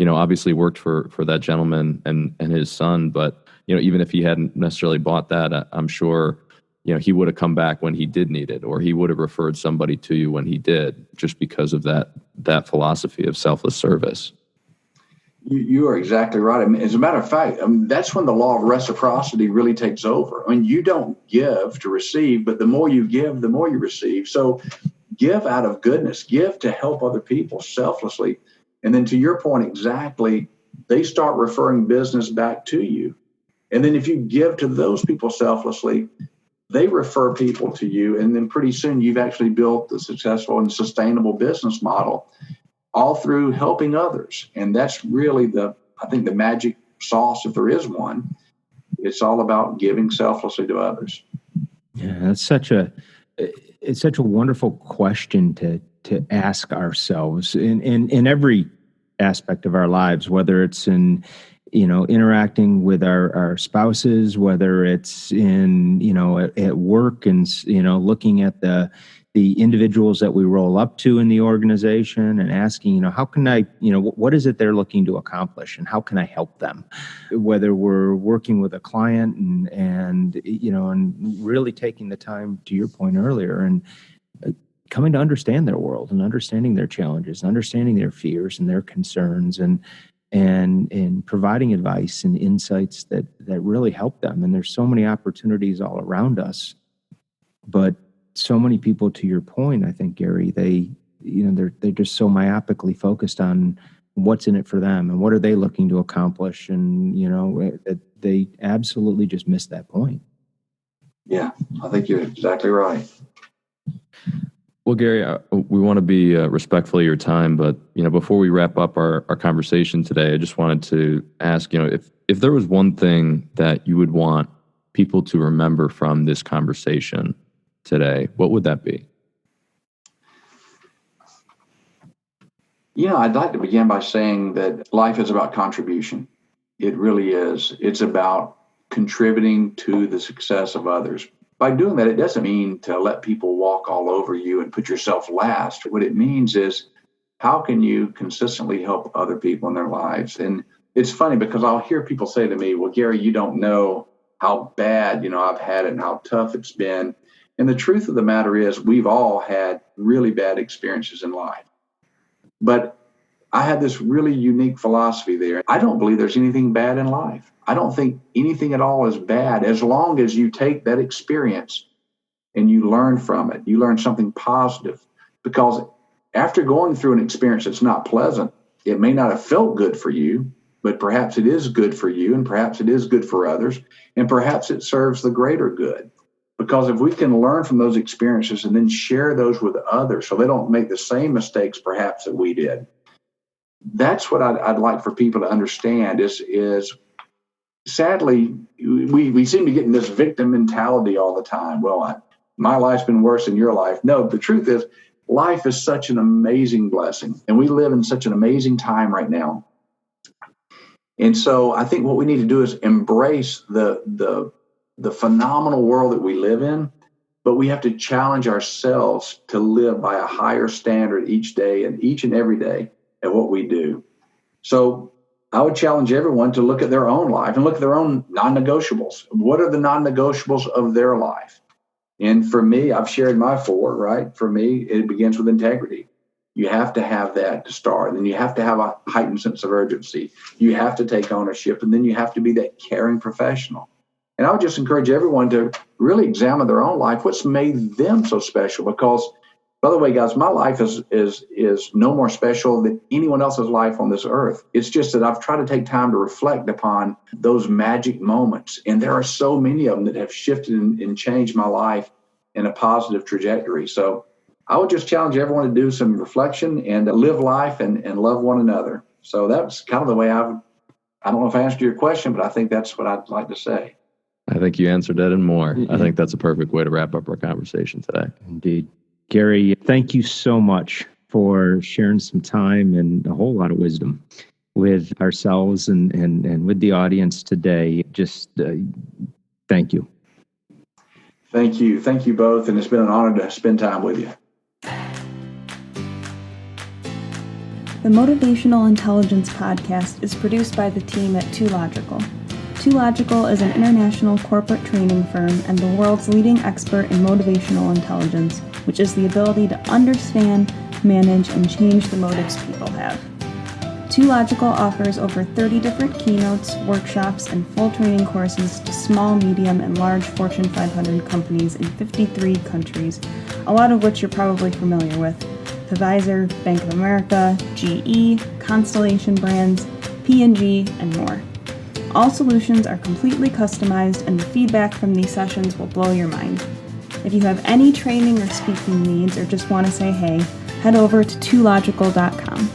obviously worked for that gentleman and his son, but, even if he hadn't necessarily bought that, I'm sure, he would have come back when he did need it, or he would have referred somebody to you when he did, just because of that philosophy of selfless service. You are exactly right. I mean, as a matter of fact, that's when the law of reciprocity really takes over. I mean, you don't give to receive, but the more you give, the more you receive. So give out of goodness, give to help other people selflessly. And then to your point, exactly, they start referring business back to you. And then if you give to those people selflessly, they refer people to you. And then pretty soon you've actually built a successful and sustainable business model, all through helping others. And that's really the magic sauce, if there is one. It's all about giving selflessly to others. Yeah, it's such a wonderful question to ask ourselves in every aspect of our lives, whether it's in, interacting with our spouses, whether it's in, at work and, looking at the individuals that we roll up to in the organization and asking, how can I, what is it they're looking to accomplish and how can I help them? Whether we're working with a client and really taking the time, to your point earlier, and coming to understand their world and understanding their challenges, understanding their fears and their concerns, and providing advice and insights that really help them. And there's so many opportunities all around us, but so many people, to your point, I think, Garry, they're just so myopically focused on what's in it for them and what are they looking to accomplish, and they absolutely just miss that point. Yeah, I think you're exactly right. Well, Garry, we want to be respectful of your time, but before we wrap up our conversation today, I just wanted to ask, if there was one thing that you would want people to remember from this conversation today, what would that be? I'd like to begin by saying that life is about contribution. It really is. It's about contributing to the success of others. By doing that, it doesn't mean to let people walk all over you and put yourself last. What it means is, how can you consistently help other people in their lives? And it's funny because I'll hear people say to me, well, Garry, you don't know how bad, I've had it and how tough it's been. And the truth of the matter is, we've all had really bad experiences in life. But I had this really unique philosophy there. I don't believe there's anything bad in life. I don't think anything at all is bad, as long as you take that experience and you learn from it. You learn something positive, because after going through an experience that's not pleasant, it may not have felt good for you, but perhaps it is good for you, and perhaps it is good for others, and perhaps it serves the greater good. Because if we can learn from those experiences and then share those with others so they don't make the same mistakes perhaps that we did, that's what I'd like for people to understand is sadly, we seem to get in this victim mentality all the time. Well, my life's been worse than your life. No, the truth is, life is such an amazing blessing, and we live in such an amazing time right now. And so I think what we need to do is embrace the phenomenal world that we live in, but we have to challenge ourselves to live by a higher standard each day and each and every day at what we do. So I would challenge everyone to look at their own life and look at their own non-negotiables. What are the non-negotiables of their life? And for me, I've shared my 4, right? For me, it begins with integrity. You have to have that to start. And then you have to have a heightened sense of urgency. You have to take ownership. And then you have to be that caring professional. And I would just encourage everyone to really examine their own life. What's made them so special? Because, by the way, guys, my life is no more special than anyone else's life on this earth. It's just that I've tried to take time to reflect upon those magic moments. And there are so many of them that have shifted and changed my life in a positive trajectory. So I would just challenge everyone to do some reflection and live life and love one another. So that's kind of the way I don't know if I answered your question, but I think that's what I'd like to say. I think you answered that and more. I think that's a perfect way to wrap up our conversation today. Indeed. Garry, thank you so much for sharing some time and a whole lot of wisdom with ourselves and with the audience today. Just thank you. Thank you. Thank you both. And it's been an honor to spend time with you. The Motivational Intelligence Podcast is produced by the team at 2Logical. 2Logical is an international corporate training firm and the world's leading expert in motivational intelligence, which is the ability to understand, manage, and change the motives people have. 2Logical offers over 30 different keynotes, workshops, and full training courses to small, medium, and large Fortune 500 companies in 53 countries, a lot of which you're probably familiar with: Pfizer, Bank of America, GE, Constellation Brands, P&G, and more. All solutions are completely customized, and the feedback from these sessions will blow your mind. If you have any training or speaking needs or just want to say hey, head over to 2logical.com.